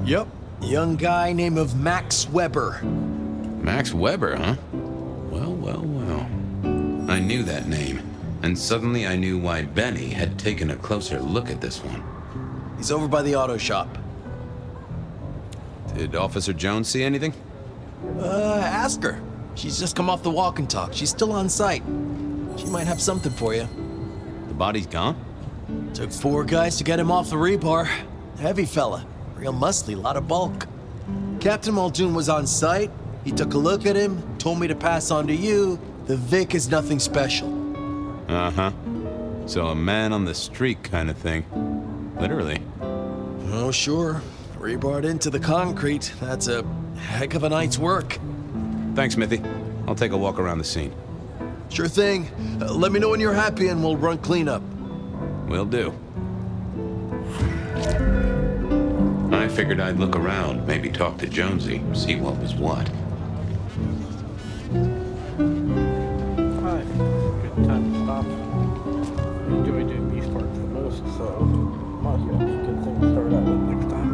N: Yep. Young guy named of Max Weber.
B: Max Weber, huh? Well, well, well. I knew that name, and suddenly I knew why Benny had taken a closer look at this one.
N: He's over by the auto shop.
B: Did Officer Jones see anything?
N: Ask her. She's just come off the walk and talk. She's still on site. She might have something for you.
B: The body's gone?
N: Took 4 guys to get him off the rebar. Heavy fella. Real muscly, lot of bulk. Captain Muldoon was on site. He took a look at him, told me to pass on to you. The Vic is nothing special.
B: Uh-huh. So a man on the street kind of thing. Literally.
N: Oh, sure. Rebarred into the concrete. That's a heck of a night's work.
B: Thanks, Smithy. I'll take a walk around the scene.
N: Sure thing. Let me know when you're happy and we'll run cleanup.
B: Will do. I figured I'd look around, maybe talk to Jonesy, see what was what.
A: Alright, good time to stop. I enjoy doing these parts the most, so might as well be a good thing to start out with next time.